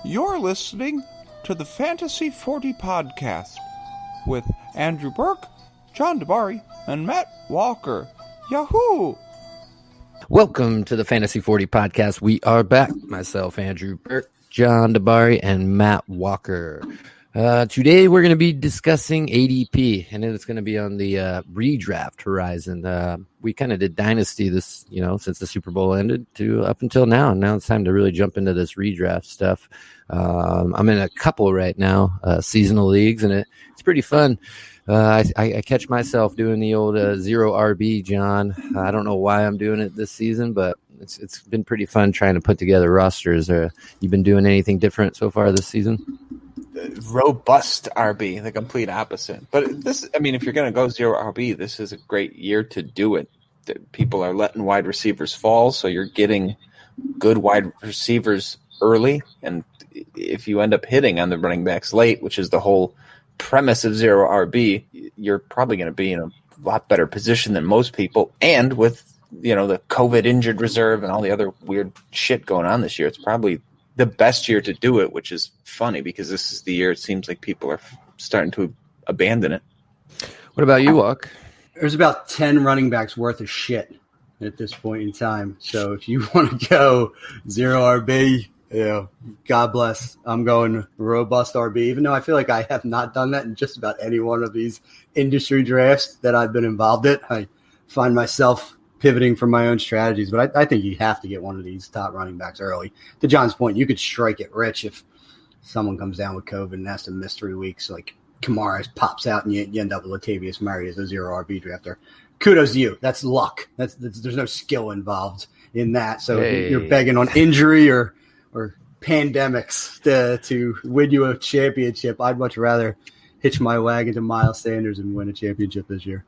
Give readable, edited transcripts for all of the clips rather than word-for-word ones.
You're listening to the Fantasy 40 podcast with Andrew Burke, John DeBari, and Matt Walker. Yahoo! Welcome to the Fantasy 40 podcast. We are back. Myself, Andrew Burke, John DeBari, and Matt Walker. Today we're going to be discussing ADP, and it's going to be on the redraft horizon. We kind of did Dynasty this, since the Super Bowl ended to up until now, and now it's time to really jump into this redraft stuff. I'm in a couple right now, seasonal leagues, and it's pretty fun. I catch myself doing the old zero RB, John. I don't know why I'm doing it this season, but it's been pretty fun trying to put together rosters. You been doing anything different so far this season? Robust RB, the complete opposite. But this, if you're going to go zero RB, this is a great year to do it. People are letting wide receivers fall, so you're getting good wide receivers early. And if you end up hitting on the running backs late, which is the whole premise of zero RB, you're probably going to be in a lot better position than most people. And with, the COVID injured reserve and all the other weird shit going on this year, it's probably the best year to do it, which is funny because this is the year it seems like people are starting to abandon it. What about you, Walk? There's about 10 running backs worth of shit at this point in time. So if you want to go zero RB, God bless. I'm going robust RB, even though I feel like I have not done that in just about any one of these industry drafts that I've been involved in. I find myself pivoting from my own strategies, but I think you have to get one of these top running backs early. To John's point, you could strike it rich if someone comes down with COVID and has to miss 3 weeks, like Kamara pops out and you end up with Latavius Murray as a zero RB drafter. Kudos to you. That's luck. There's no skill involved in that. So You're begging on injury or pandemics to win you a championship. I'd much rather hitch my wagon to Miles Sanders and win a championship this year.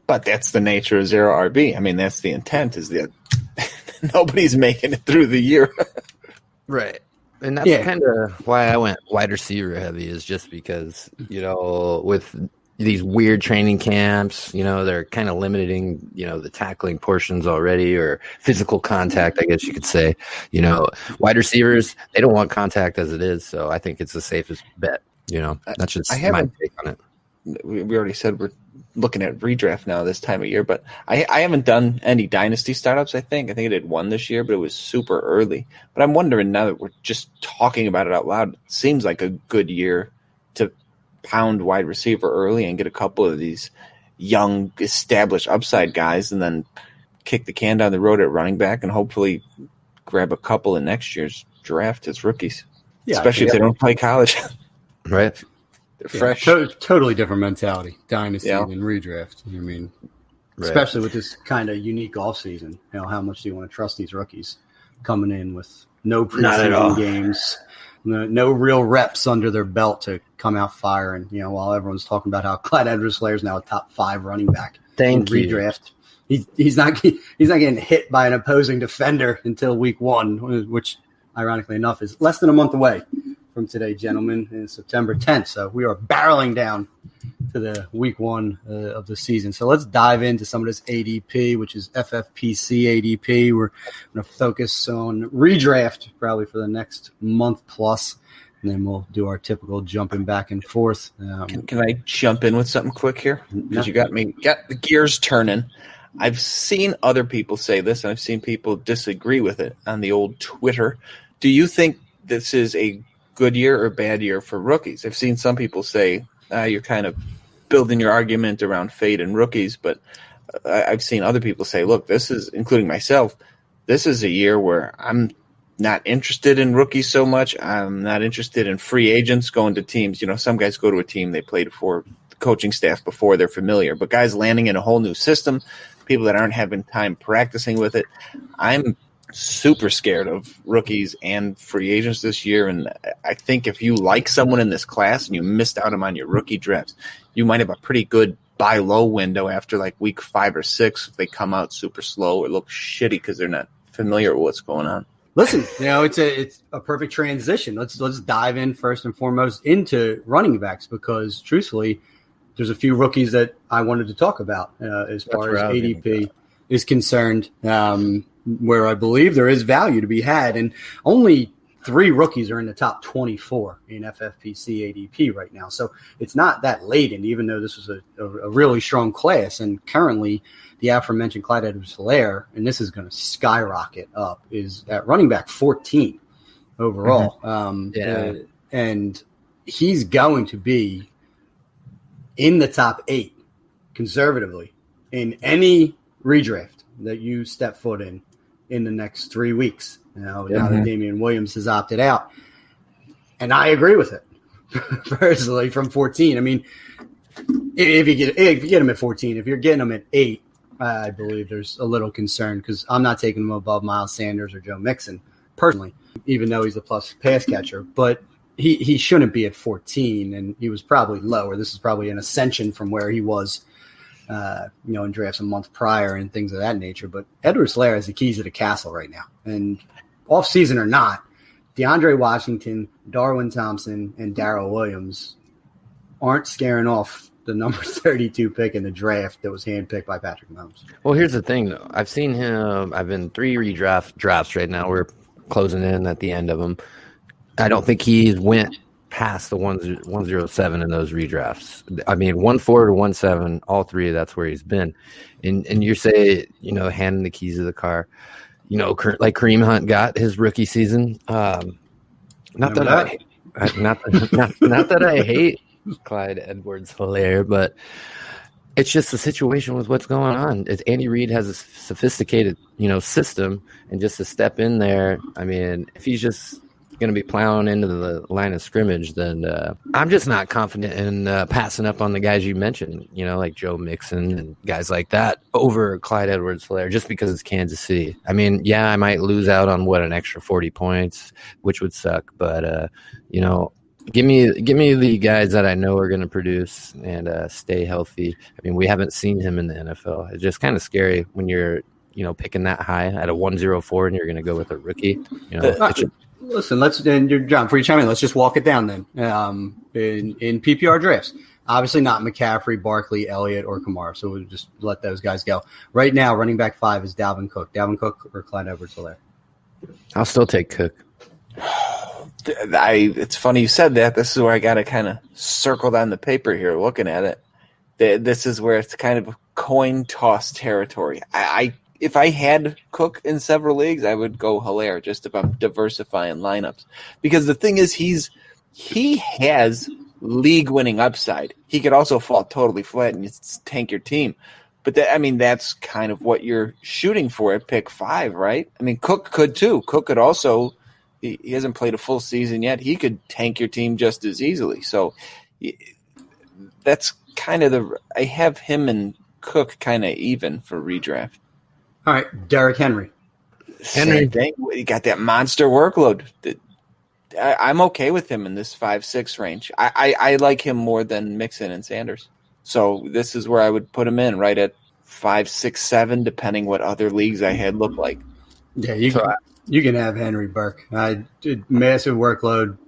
But that's the nature of zero RB. That's the intent, is that nobody's making it through the year. Right. And that's kind of why I went wide receiver heavy, is just because, with these weird training camps, they're kind of limiting, the tackling portions already, or physical contact, I guess you could say. Wide receivers, they don't want contact as it is. So I think it's the safest bet. That's just my take on it. We already said we're looking at redraft now this time of year, but I haven't done any dynasty startups. I think I did one this year, but it was super early. But I'm wondering, now that we're just talking about it out loud, it seems like a good year to pound wide receiver early and get a couple of these young established upside guys, and then kick the can down the road at running back and hopefully grab a couple in next year's draft as rookies, especially if they don't play college. Right. They're fresh. Totally different mentality, dynasty and redraft. Right. Especially with this kind of unique offseason. How much do you want to trust these rookies coming in with no preseason games, no real reps under their belt to come out firing? While everyone's talking about how Clyde Edwards-Helaire is now a top 5 running back in redraft. He's not getting hit by an opposing defender until week 1, which ironically enough is less than a month away from today, gentlemen, in September 10th. So we are barreling down to the week 1 of the season. So let's dive into some of this ADP, which is FFPC ADP. We're going to focus on redraft probably for the next month plus, and then we'll do our typical jumping back and forth. Can I jump in with something quick here? Because you got the gears turning. I've seen other people say this, and I've seen people disagree with it on the old Twitter. Do you think this is a good year or bad year for rookies? I've seen some people say you're kind of building your argument around fade and rookies, but I've seen other people say, look, this is, including myself, this is a year where I'm not interested in rookies so much. I'm not interested in free agents going to teams. Some guys go to a team they played for the coaching staff before, they're familiar, but guys landing in a whole new system, people that aren't having time practicing with it, I'm super scared of rookies and free agents this year. And I think if you like someone in this class and you missed out on your rookie drafts, you might have a pretty good buy low window after like week 5 or 6 if they come out super slow or look shitty because they're not familiar with what's going on. Listen, it's a perfect transition. Let's dive in first and foremost into running backs, because truthfully, there's a few rookies that I wanted to talk about as far as ADP is concerned, where I believe there is value to be had, and only 3 rookies are in the top 24 in FFPC ADP right now. So it's not that laden, even though this was a really strong class. And currently, the aforementioned Clyde Edwards-Helaire, and this is going to skyrocket up, is at running back 14 overall. And he's going to be in the top 8 conservatively in any redraft that you step foot in the next 3 weeks. Now that Damian Williams has opted out. And I agree with it, personally, from 14. I mean, if you get him at 14, if you're getting him at 8, I believe there's a little concern because I'm not taking him above Miles Sanders or Joe Mixon, personally, even though he's a plus pass catcher. But he shouldn't be at 14, and he was probably lower. This is probably an ascension from where he was in drafts a month prior and things of that nature. But Edwards-Helaire has the keys to the castle right now. And off-season or not, DeAndre Washington, Darwin Thompson, and Darrell Williams aren't scaring off the number 32 pick in the draft that was handpicked by Patrick Mahomes. Well, here's the thing, though. I've seen him. I've been 3 redraft drafts right now. We're closing in at the end of them. I don't think he went past the 107 in those redrafts. I mean, 1-4 to 1-7, all 3. That's where he's been. And you say, handing the keys of the car. Like Kareem Hunt got his rookie season. Not that I hate Clyde Edwards-Helaire, but it's just the situation with what's going on. Andy Reid has a sophisticated, system, and just to step in there. I mean, if he's just going to be plowing into the line of scrimmage, then I'm just not confident in passing up on the guys you mentioned, like Joe Mixon and guys like that over Clyde Edwards-Helaire just because it's Kansas City. I mean, yeah, I might lose out on an extra 40 points, which would suck, but give me the guys that I know are going to produce and stay healthy. I mean, we haven't seen him in the NFL. It's just kind of scary when you're picking that high at a 104 and you're going to go with a rookie. Listen, John, before you chime in, let's just walk it down then. In PPR drafts, obviously not McCaffrey, Barkley, Elliott, or Kamara, so we'll just let those guys go. Right now, running back 5 is Dalvin Cook. Dalvin Cook or Clyde Edwards-Helaire? I'll still take Cook. It's funny you said that. This is where I got to kind of circle down the paper here looking at it. This is where it's kind of coin toss territory. If I had Cook in several leagues, I would go Helaire just if I'm diversifying lineups. Because the thing is, he has league-winning upside. He could also fall totally flat and just tank your team. But that's kind of what you're shooting for at pick 5, right? I mean, Cook could too. Cook could also – he hasn't played a full season yet. He could tank your team just as easily. So that's kind of I have him and Cook kind of even for redraft. All right, Derrick Henry. Same thing. He got that monster workload. I'm okay with him in this 5-6 range. I like him more than Mixon and Sanders. So this is where I would put him in, right at 5, 6, 7, depending what other leagues I had look like. Yeah, you can have Henry Burke. Massive workload.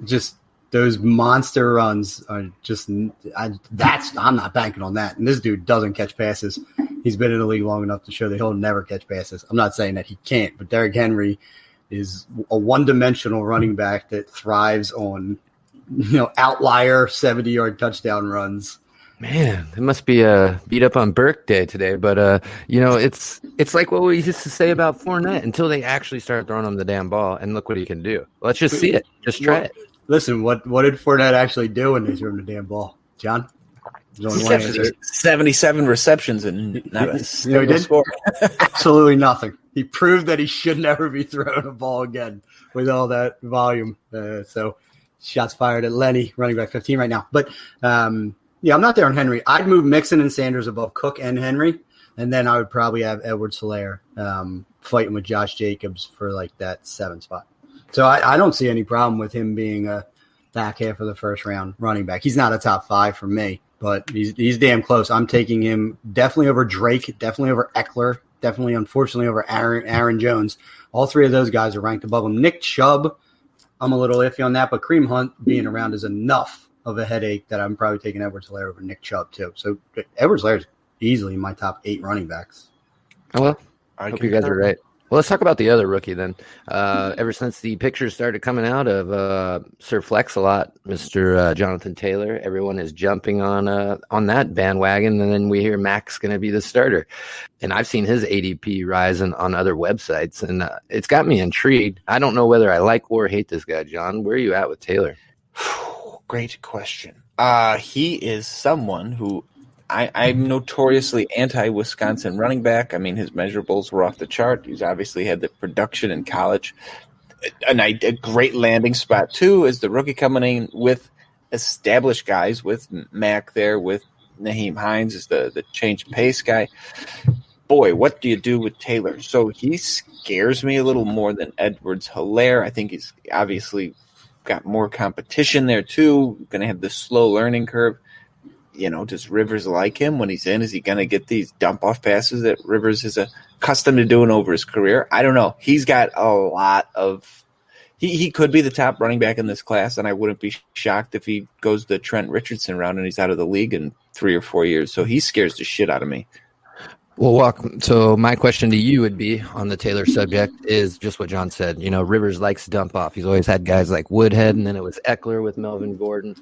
Just those monster runs are just I'm not banking on that. And this dude doesn't catch passes. He's been in the league long enough to show that he'll never catch passes. I'm not saying that he can't, but Derrick Henry is a one-dimensional running back that thrives on, outlier 70-yard touchdown runs. Man, it must be a beat up on Burke day today, but it's like what we used to say about Fournette until they actually start throwing him the damn ball, and look what he can do. Let's just see it. Just try it. Listen, what did Fournette actually do when they threw him the damn ball, John? 77 receptions and not a single score. Absolutely nothing. He proved that he should never be throwing a ball again with all that volume. So shots fired at Lenny, running back 15 right now. But I'm not there on Henry. I'd move Mixon and Sanders above Cook and Henry, and then I would probably have Edwards-Helaire fighting with Josh Jacobs for like that 7 spot. So I don't see any problem with him being a back half of the first round running back. He's not a top 5 for me, but he's damn close. I'm taking him definitely over Drake, definitely over Eckler, definitely, unfortunately, over Aaron Jones. All 3 of those guys are ranked above him. Nick Chubb, I'm a little iffy on that, but Kareem Hunt being around is enough of a headache that I'm probably taking Edwards-Helaire over Nick Chubb too. So Edwards-Helaire is easily in my top 8 running backs. Oh, well, I hope you guys are right. Well, let's talk about the other rookie then. Ever since the pictures started coming out of Sir Flex-a-Lot, Mr. Jonathan Taylor, everyone is jumping on that bandwagon, and then we hear Mac's going to be the starter. And I've seen his ADP rise on other websites, and it's got me intrigued. I don't know whether I like or hate this guy, John. Where are you at with Taylor? Great question. He is someone who I'm notoriously anti-Wisconsin running back. I mean, his measurables were off the chart. He's obviously had the production in college. A great landing spot, too, is the rookie coming in with established guys, with Mac there, with Nyheim Hines is the change of pace guy. Boy, what do you do with Taylor? So he scares me a little more than Edwards-Helaire. I think he's obviously got more competition there, too. Going to have this slow learning curve. Does Rivers like him when he's in? Is he going to get these dump-off passes that Rivers is accustomed to doing over his career? I don't know. He's got a lot of – he could be the top running back in this class, and I wouldn't be shocked if he goes the Trent Richardson route and he's out of the league in 3 or 4 years. So he scares the shit out of me. Well, so my question to you would be on the Taylor subject is just what John said. Rivers likes to dump off. He's always had guys like Woodhead, and then it was Eckler with Melvin Gordon.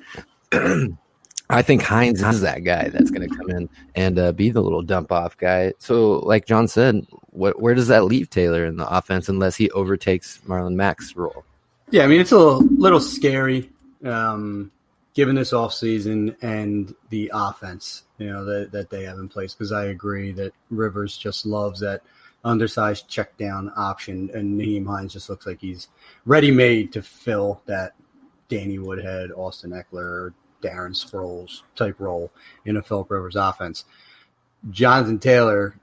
I think Hines is that guy that's going to come in and be the little dump-off guy. So, like John said, where does that leave Taylor in the offense unless he overtakes Marlon Mack's role? Yeah, I mean, it's a little scary given this offseason and the offense, that they have in place, because I agree that Rivers just loves that undersized check-down option, and Nyheim Hines just looks like he's ready-made to fill that Danny Woodhead, Austin Eckler, Darren Sproles type role in a Philip Rivers offense. Jonathan Taylor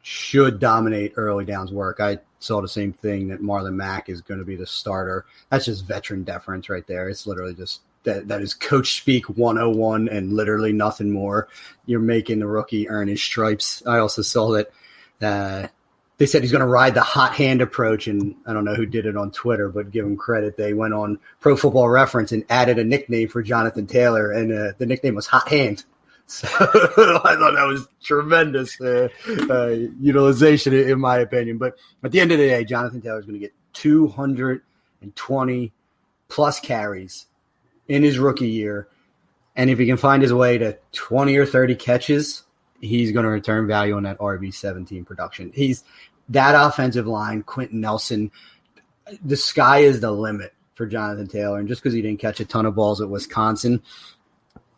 should dominate early downs work. I saw the same thing, that Marlon Mack is going to be the starter. That's just veteran deference right there. It's literally just that is coach speak 101 and literally nothing more. You're making the rookie earn his stripes. I also saw that they said he's going to ride the hot hand approach, and I don't know who did it on Twitter, but give him credit. They went on Pro Football Reference and added a nickname for Jonathan Taylor, and the nickname was Hot Hand. So I thought that was tremendous utilization, in my opinion. But at the end of the day, Jonathan Taylor is going to get 220-plus carries in his rookie year, and if he can find his way to 20 or 30 catches, he's going to return value on that RB17 production. That offensive line, Quentin Nelson, the sky is the limit for Jonathan Taylor. And just because he didn't catch a ton of balls at Wisconsin,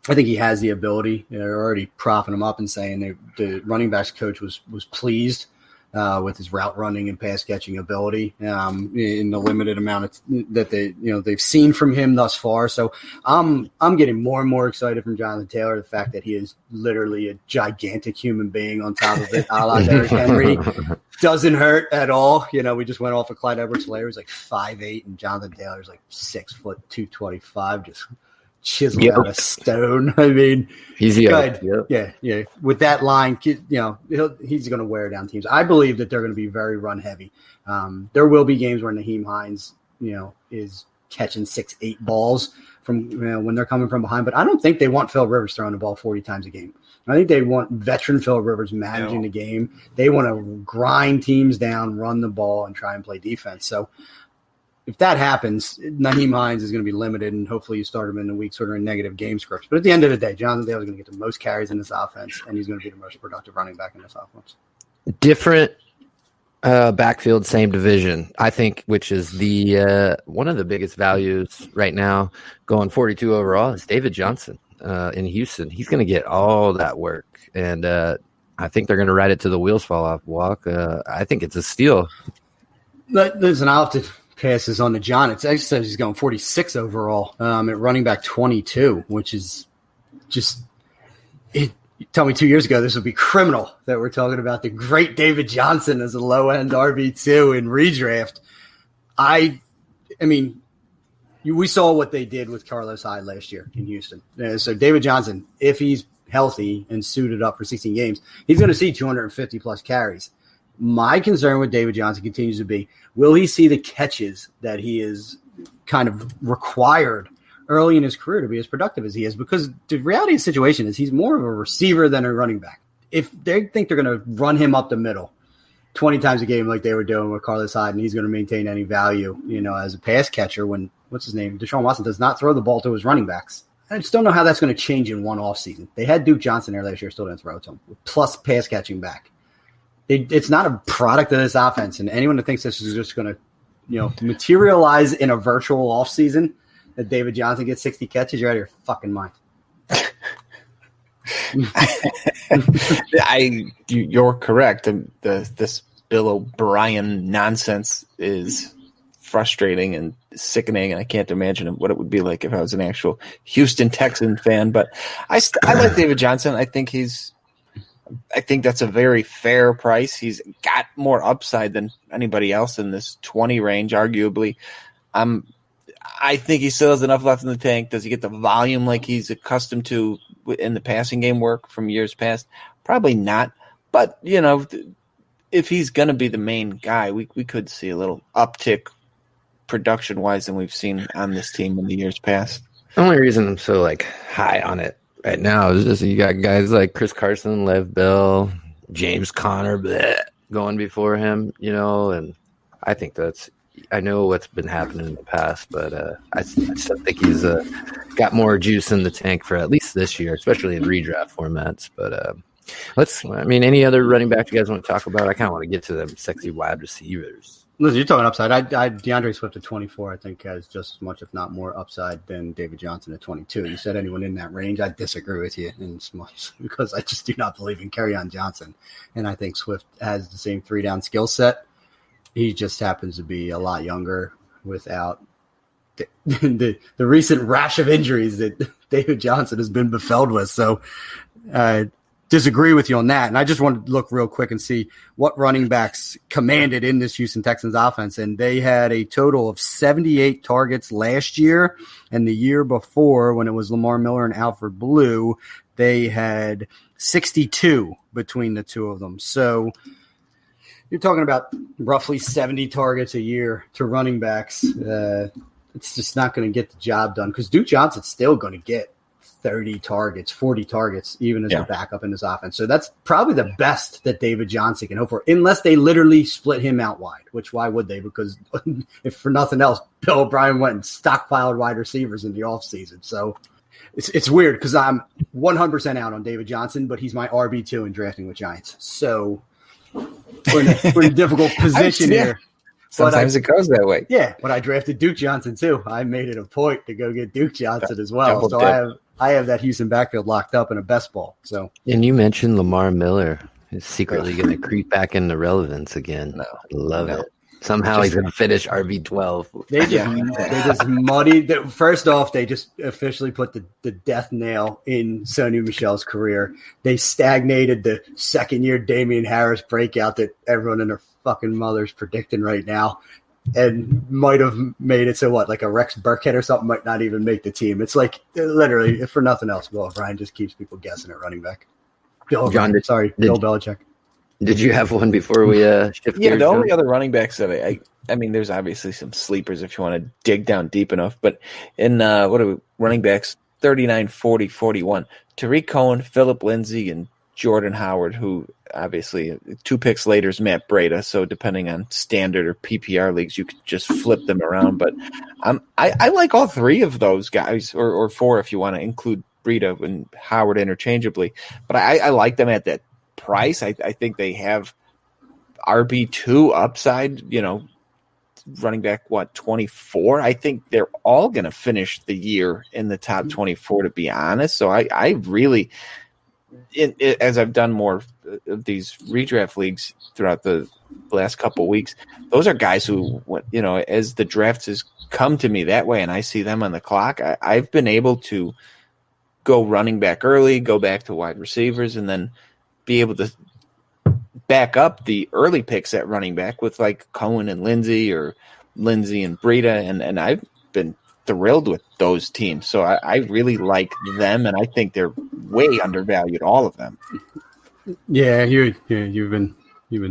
I think he has the ability. They're already propping him up and saying the running backs coach was pleased with his route running and pass catching ability in the limited amount that they've seen from him thus far. So I'm getting more and more excited from Jonathan Taylor. The fact that he is literally a gigantic human being on top of it, a la Derrick Henry, doesn't hurt at all. We just went off of Clyde Edwards-Helaire, who's like 5'8", and Jonathan Taylor's like 6 foot 225, just chiseled out of stone. I mean, he's good. Yeah. With that line, he's going to wear down teams. I believe that they're going to be very run heavy. There will be games where Nyheim Hines, is catching 6-8 balls from when they're coming from behind. But I don't think they want Phil Rivers throwing the ball 40 times a game. I think they want veteran Phil Rivers managing the game. They want to grind teams down, run the ball, and try and play defense. So if that happens, Nyheim Hines is going to be limited, and hopefully you start him in the week sort of in negative game scripts. But at the end of the day, Jonathan Taylor is going to get the most carries in this offense, and he's going to be the most productive running back in this offense. Different backfield, same division, I think, which is the one of the biggest values right now going 42 overall is David Johnson in Houston. He's going to get all that work, and I think they're going to ride it to the wheels fall off walk. I think it's a steal. Listen, I'll have to passes on to John. It actually says he's going 46 overall at running back 22, which is just it. Tell me 2 years ago this would be criminal that we're talking about the great David Johnson as a low-end RB2 in redraft. I mean, we saw what they did with Carlos Hyde last year in Houston. So David Johnson, if he's healthy and suited up for 16 games, he's going to see 250-plus carries. My concern with David Johnson continues to be, will he see the catches that he is kind of required early in his career to be as productive as he is? Because the reality of the situation is he's more of a receiver than a running back. If they think they're going to run him up the middle 20 times a game like they were doing with Carlos Hyde, and he's going to maintain any value, as a pass catcher when, what's his name, Deshaun Watson does not throw the ball to his running backs. I just don't know how that's going to change in one offseason. They had Duke Johnson there last year, still didn't throw to him, plus pass catching back. It's not a product of this offense, and anyone that thinks this is just going to, materialize in a virtual offseason that David Johnson gets 60 catches, you're out of your fucking mind. You're correct. This Bill O'Brien nonsense is frustrating and sickening, and I can't imagine what it would be like if I was an actual Houston Texan fan. But I like David Johnson. I think that's a very fair price. He's got more upside than anybody else in this 20 range, arguably. I think he still has enough left in the tank. Does he get the volume like he's accustomed to in the passing game work from years past? Probably not. But, if he's going to be the main guy, we could see a little uptick production-wise than we've seen on this team in the years past. The only reason I'm so high on it right now is just you got guys like Chris Carson, Lev Bell, James Conner going before him, and I think I know what's been happening in the past, but I still think he's got more juice in the tank for at least this year, especially in redraft formats. But any other running back you guys want to talk about? I kind of want to get to them sexy wide receivers. Listen, you're talking upside. DeAndre Swift at 24, I think, has just as much, if not more, upside than David Johnson at 22. You said anyone in that range. I disagree with you in much because I just do not believe in Kerryon Johnson. And I think Swift has the same 3-down skill set. He just happens to be a lot younger without the recent rash of injuries that David Johnson has been befelled with. So disagree with you on that. And I just wanted to look real quick and see what running backs commanded in this Houston Texans offense. And they had a total of 78 targets last year. And the year before, when it was Lamar Miller and Alfred Blue, they had 62 between the two of them. So you're talking about roughly 70 targets a year to running backs. It's just not going to get the job done because Duke Johnson's still going to get 30 targets, 40 targets, even as a backup in this offense. So that's probably the best that David Johnson can hope for, unless they literally split him out wide, which why would they? Because if for nothing else, Bill O'Brien went and stockpiled wide receivers in the offseason. So it's weird because I'm 100% out on David Johnson, but he's my RB2 in drafting with Giants. So we're in a difficult position here. Sometimes it goes that way. Yeah, but I drafted Duke Johnson too. I made it a point to go get Duke Johnson as well. So I have that Houston backfield locked up in a best ball. So, and you mentioned Lamar Miller is secretly going to creep back into relevance again. Love it. Somehow he's going to finish RB12. They just muddied. First off, they just officially put the death nail in Sony Michel's career. They stagnated the second-year Damian Harris breakout that everyone and their fucking mother's predicting right now, and might have made it so like a Rex Burkhead or something might not even make the team. It's like literally, if for nothing else, Bill O'Brien just keeps people guessing at running back. Bill Belichick. Did you have one before we shift gears? Yeah, the only other running backs that I mean, there's obviously some sleepers if you want to dig down deep enough, but in running backs 39, 40, 41, Tariq Cohen, Phillip Lindsay, and Jordan Howard, who obviously 2 picks later is Matt Breida. So depending on standard or PPR leagues, you could just flip them around. But I like all 3 of those guys, or 4 if you want to include Breida and Howard interchangeably. But I like them at that price. I think they have RB2 upside, running back, 24? I think they're all going to finish the year in the top 24, to be honest. So I really, as I've done more of these redraft leagues throughout the last couple of weeks, those are guys who, as the drafts has come to me that way and I see them on the clock, I've been able to go running back early, go back to wide receivers, and then be able to back up the early picks at running back with like Cohen and Lindsay or Lindsay and Breida. And I've been thrilled with those teams. So I really like them, and I think they're way undervalued, all of them. Yeah, you've been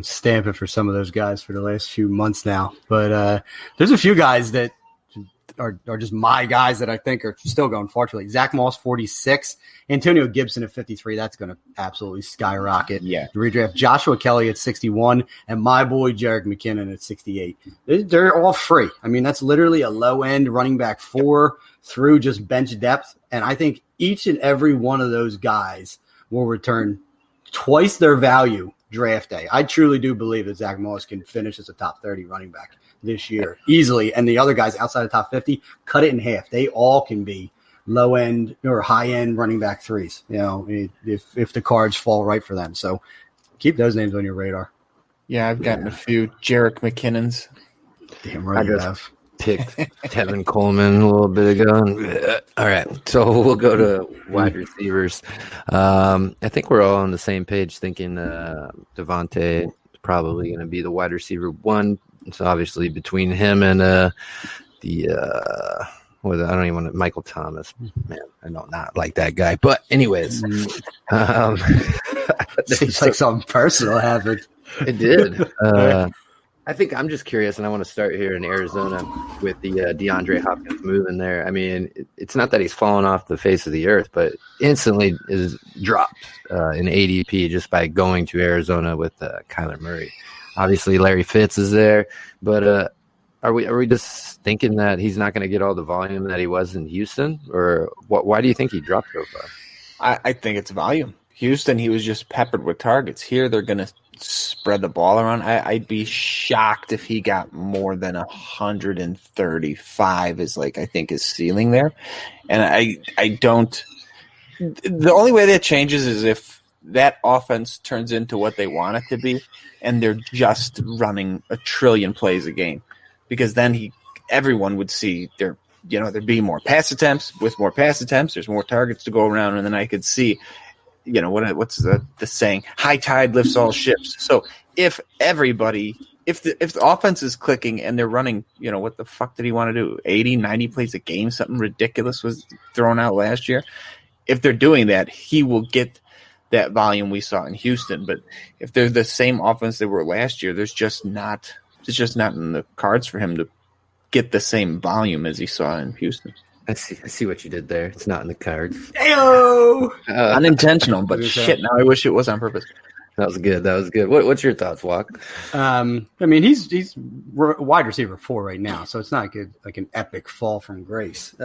stamping for some of those guys for the last few months now. But there's a few guys that are just my guys that I think are still going fortunately. Zach Moss, 46. Antonio Gibson at 53. That's going to absolutely skyrocket. Yeah. Redraft Joshua Kelly at 61 and my boy Jerick McKinnon at 68. They're all free. I mean, that's literally a low-end running back 4 through just bench depth. And I think each and every one of those guys will return twice their value draft day. I truly do believe that Zach Moss can finish as a top 30 running back this year easily. And the other guys outside of top 50, cut it in half. They all can be low end or high end running back 3s, if the cards fall right for them. So keep those names on your radar. Yeah, I've gotten a few Jerick McKinnons. Damn right you have. Picked Tevin Coleman a little bit ago. All right, so we'll go to wide receivers. I think we're all on the same page thinking Devontae is probably going to be the wide receiver 1. So obviously between him and I don't even want to, Michael Thomas. Man, I don't not like that guy. But anyways. Seems like something personal happened. It did. I think I'm just curious, and I want to start here in Arizona with the DeAndre Hopkins move in there. I mean, it's not that he's fallen off the face of the earth, but instantly is dropped in ADP just by going to Arizona with Kyler Murray. Obviously, Larry Fitz is there, but are we just thinking that he's not going to get all the volume that he was in Houston, or why do you think he dropped so far? I think it's volume. Houston, he was just peppered with targets. Here, they're going to spread the ball around. I'd be shocked if he got more than 135 is I think his ceiling there. And I don't – the only way that changes is if that offense turns into what they want it to be and they're just running a trillion plays a game, because then everyone would see there'd be more pass attempts. With more pass attempts, there's more targets to go around, and then I could see – what's the saying? High tide lifts all ships. So if the offense is clicking and they're running, what the fuck did he want to do? 80, 90 plays a game? Something ridiculous was thrown out last year. If they're doing that, he will get that volume we saw in Houston. But if they're the same offense they were last year, it's just not in the cards for him to get the same volume as he saw in Houston. I see what you did there. It's not in the cards. Ayo! Unintentional, but shit, now I wish it was on purpose. That was good. What's your thoughts, Walk? I mean, he's wide receiver 4 right now, so it's not good, like an epic fall from grace.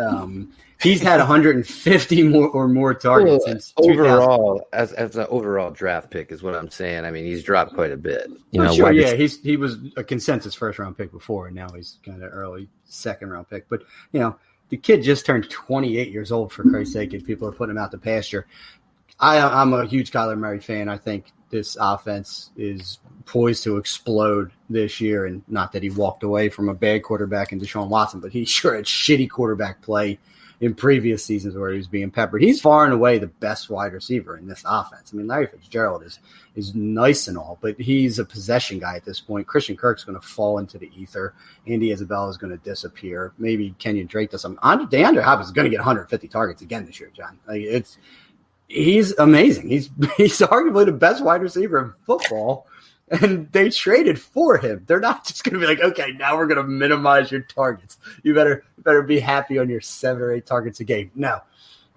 He's had 150 more targets since overall, as an overall draft pick is what I'm saying. I mean, he's dropped quite a bit. Sure, yeah, he was a consensus first round pick before, and now he's kind of early second round pick. But the kid just turned 28 years old, for Christ's sake, and people are putting him out to pasture. I'm a huge Kyler Murray fan. I think this offense is poised to explode this year, and not that he walked away from a bad quarterback in Deshaun Watson, but he sure had shitty quarterback play in previous seasons where he was being peppered. He's far and away the best wide receiver in this offense. I mean, Larry Fitzgerald is nice and all, but he's a possession guy at this point. Christian Kirk's going to fall into the ether. Andy Isabella is going to disappear. Maybe Kenyon Drake does something. DeAndre Hopkins is going to get 150 targets again this year, John. He's amazing. He's arguably the best wide receiver in football, and they traded for him. They're not just going to be like, okay, now we're going to minimize your targets. You better be happy on your 7 or 8 targets a game. No,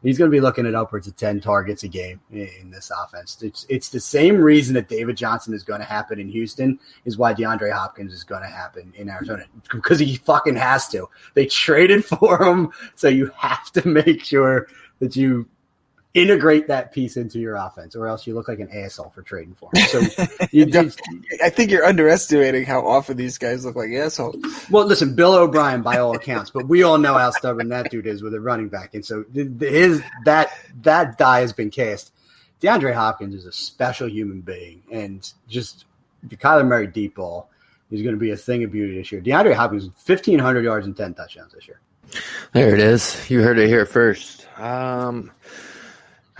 he's going to be looking at upwards of 10 targets a game in this offense. It's the same reason that David Johnson is going to happen in Houston is why DeAndre Hopkins is going to happen in Arizona, because he fucking has to. They traded for him, so you have to make sure that you integrate that piece into your offense, or else you look like an asshole for trading for him. So I think you're underestimating how often these guys look like assholes. Well, listen, Bill O'Brien by all accounts, but we all know how stubborn that dude is with a running back, and so that die has been cast. DeAndre Hopkins is a special human being, and just the Kyler Murray deep ball is going to be a thing of beauty this year. DeAndre Hopkins 1,500 yards and 10 touchdowns this year. There it is. You heard it here first.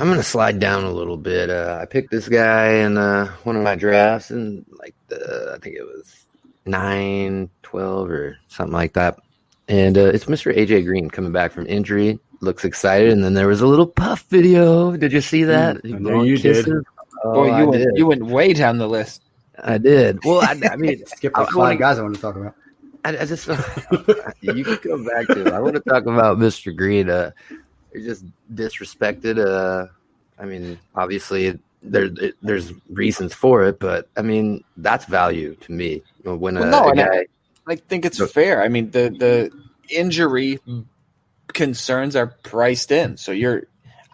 I'm going to slide down a little bit. I picked this guy in one of my drafts in I think it was 9, 12 or something like that. And it's Mr. AJ Green coming back from injury. Looks excited. And then there was a little puff video. Did you see that? I know you did. Oh, you went way down the list. I did. Well, I mean, skip like 5 guys I want to talk about. I just you could go back to. I want to talk about Mr. Green. He just disrespected. I mean, obviously there's reasons for it, but I mean that's value to me. When a guy, I think it's fair. I mean, the injury concerns are priced in, so you're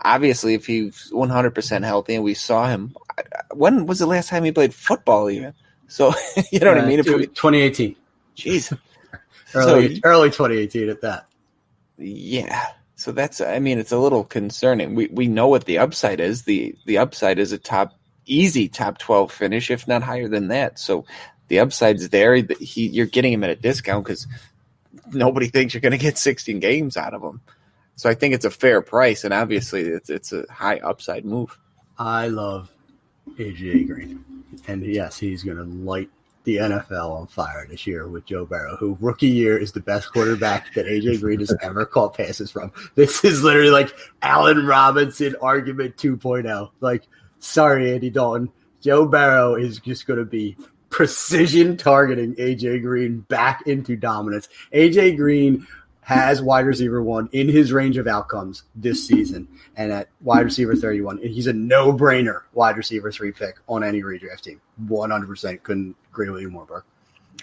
obviously if he's 100% healthy, and we saw him. When was the last time he played football? Even so, you know what I mean. 2018. Jeez. Early 2018 at that. Yeah. So that's, I mean, it's a little concerning. We know what the upside is. The upside is a easy top 12 finish, if not higher than that. So the upside's there. You're getting him at a discount because nobody thinks you're going to get 16 games out of him. So I think it's a fair price, and obviously it's a high upside move. I love AJ Green. And yes, he's going to light the NFL on fire this year with Joe Burrow, who rookie year is the best quarterback that AJ Green has ever caught passes from. This is literally like Allen Robinson argument 2.0. Like, sorry, Andy Dalton. Joe Burrow is just going to be precision targeting AJ Green back into dominance. AJ Green has wide receiver 1 in his range of outcomes this season, and at wide receiver 31, he's a no-brainer wide receiver 3 pick on any redraft team. 100% couldn't agree with you more, Burke.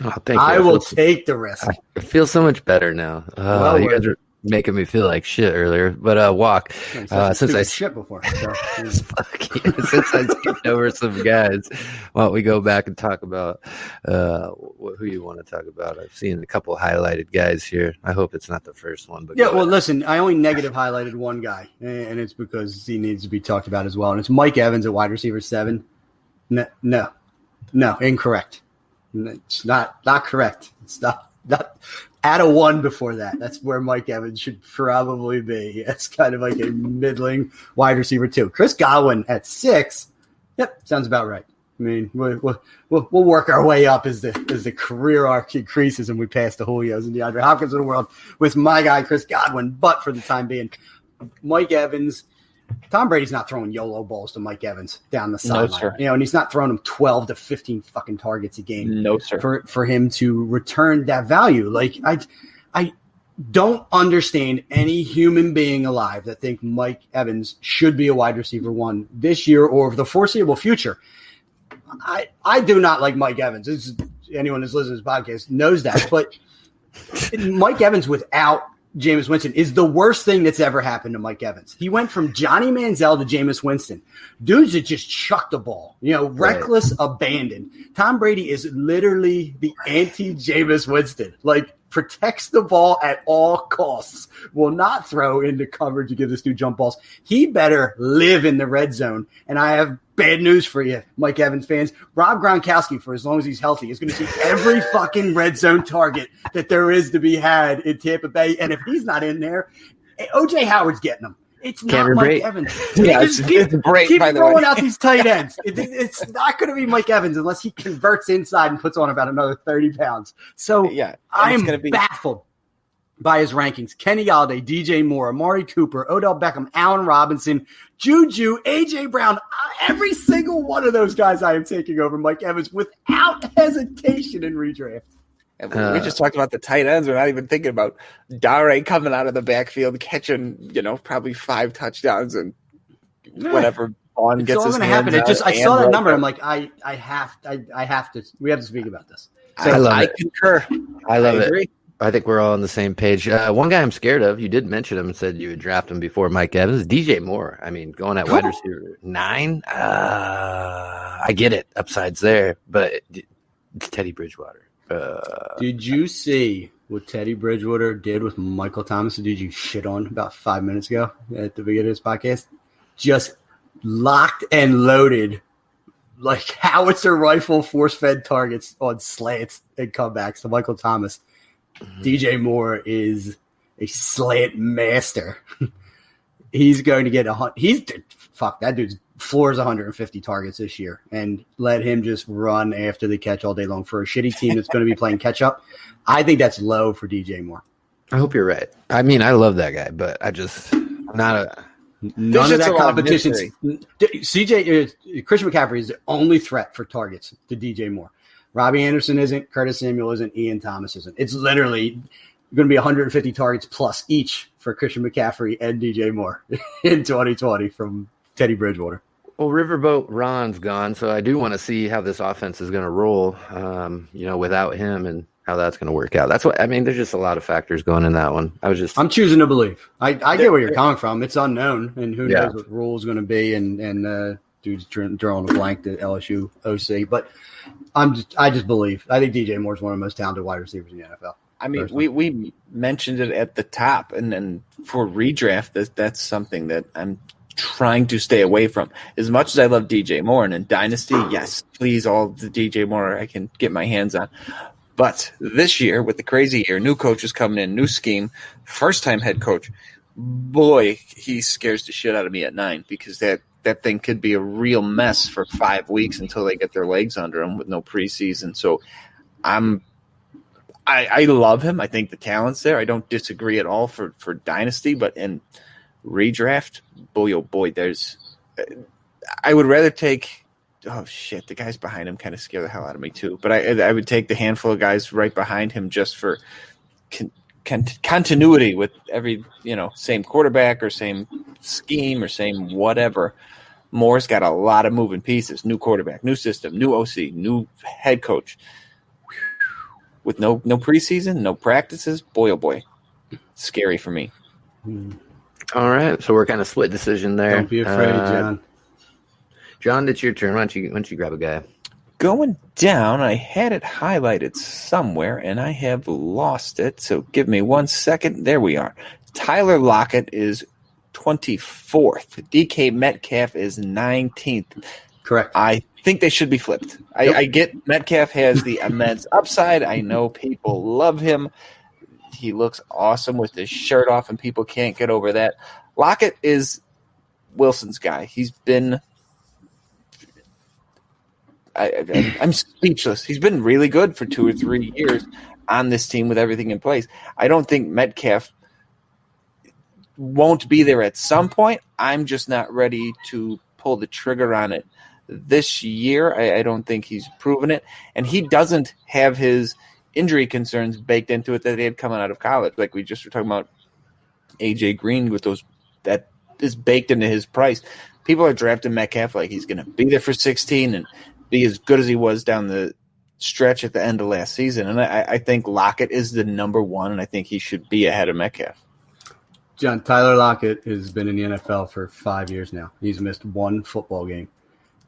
Oh, thank you. I will take the risk. I feel so much better now. You guys are making me feel like shit earlier, but walk. Since I shit before, so. Since I skipped over some guys, why don't we go back and talk about who you want to talk about? I've seen a couple highlighted guys here. I hope it's not the first one, but yeah. Well, listen, I only negative highlighted one guy, and it's because he needs to be talked about as well. And it's Mike Evans at wide receiver 7. No, incorrect. It's not correct. It's not. Add a 1 before that. That's where Mike Evans should probably be. It's kind of like a middling wide receiver 2. Chris Godwin at 6. Yep, sounds about right. I mean, we'll work our way up as the career arc increases and we pass the Julios and DeAndre Hopkins of the world with my guy Chris Godwin. But for the time being, Mike Evans. Tom Brady's not throwing YOLO balls to Mike Evans down the sideline. No, and he's not throwing him 12 to 15 fucking targets a game. No, sir. For him to return that value. Like, I don't understand any human being alive that think Mike Evans should be a wide receiver 1 this year or for the foreseeable future. I do not like Mike Evans. Anyone who's listening to this podcast knows that. But Mike Evans without Jameis Winston is the worst thing that's ever happened to Mike Evans. He went from Johnny Manziel to Jameis Winston. Dudes that just chuck the ball, reckless abandon. Tom Brady is literally the anti-Jameis Winston. Like, protects the ball at all costs, will not throw into coverage to give this dude jump balls. He better live in the red zone. And I have bad news for you, Mike Evans fans. Rob Gronkowski, for as long as he's healthy, is going to see every fucking red zone target that there is to be had in Tampa Bay. And if he's not in there, O.J. Howard's getting them. It's not Mike Evans. Yeah, it's great, keep by the throwing way. out these tight ends. It's not going to be Mike Evans unless he converts inside and puts on about another 30 pounds. So yeah, I am baffled by his rankings. Kenny Galladay, DJ Moore, Amari Cooper, Odell Beckham, Allen Robinson, Juju, A.J. Brown. Every single one of those guys I am taking over Mike Evans without hesitation in redraft. We just talked about the tight ends. We're not even thinking about Dare coming out of the backfield, catching, probably 5 touchdowns and whatever Vaughn gets all his going to hands happen. on. I saw that number. I'm like, I have to. We have to speak about this. So I concur. I love it. Agree. I think we're all on the same page. One guy I'm scared of, you did mention him and said you would draft him before Mike Evans, DJ Moore. I mean, going at wide receiver 9, I get it. Upside's there, but it's Teddy Bridgewater. Did you see what Teddy Bridgewater did with Michael Thomas? Did you shit on about 5 minutes ago at the beginning of this podcast? Just locked and loaded, like howitzer rifle, force-fed targets on slants and comebacks to Michael Thomas. DJ Moore is a slant master. He's going to get that dude's floor is 150 targets this year, and let him just run after the catch all day long for a shitty team that's going to be playing catch up. I think that's low for DJ Moore. I hope you're right. I mean, I love that guy, but I just none of that competition. Christian McCaffrey is the only threat for targets to DJ Moore. Robbie Anderson isn't. Curtis Samuel isn't. Ian Thomas isn't. It's literally going to be 150 targets plus each for Christian McCaffrey and DJ Moore in 2020 from Teddy Bridgewater. Well, Riverboat Ron's gone, so I do want to see how this offense is going to roll, without him and how that's going to work out. That's what I mean. There's just a lot of factors going in that one. I'm choosing to believe. I get where you're coming from. It's unknown, and who knows what the rule is going to be. And dude's drawing a blank to LSU OC, but I just believe. I think DJ Moore's one of the most talented wide receivers in the NFL. I mean, we mentioned it at the top, and then for redraft, that's something that I'm trying to stay away from. As much as I love DJ Moore, and in Dynasty, yes, please, all the DJ Moore I can get my hands on. But this year, with the crazy year, new coaches coming in, new scheme, first-time head coach, boy, he scares the shit out of me at 9 because that thing could be a real mess for 5 weeks until they get their legs under them with no preseason. So I love him. I think the talent's there. I don't disagree at all for Dynasty, but in redraft, boy, oh boy, I would rather take – oh, shit, the guys behind him kind of scare the hell out of me too. But I would take the handful of guys right behind him just for continuity with every, same quarterback or same scheme or same whatever. Moore's got a lot of moving pieces, new quarterback, new system, new OC, new head coach. With no preseason, no practices, boy, oh boy, scary for me. All right, so we're kind of split decision there. Don't be afraid, John. John, it's your turn. Why don't you grab a guy? Going down, I had it highlighted somewhere, and I have lost it. So give me 1 second. There we are. Tyler Lockett is 24th. DK Metcalf is 19th. Correct. I think they should be flipped. I get Metcalf has the immense upside. I know people love him. He looks awesome with his shirt off, and people can't get over that. Lockett is Wilson's guy. He's been I'm speechless. He's been really good for 2 or 3 years on this team with everything in place. I don't think Metcalf won't be there at some point. I'm just not ready to pull the trigger on it this year. I don't think he's proven it. And he doesn't have his injury concerns baked into it that he had coming out of college. Like we just were talking about AJ Green with those, that is baked into his price. People are drafting Metcalf like he's going to be there for 16 and be as good as he was down the stretch at the end of last season. And I think Lockett is the number one, and I think he should be ahead of Metcalf. John, Tyler Lockett has been in the NFL for 5 years now. He's missed one football game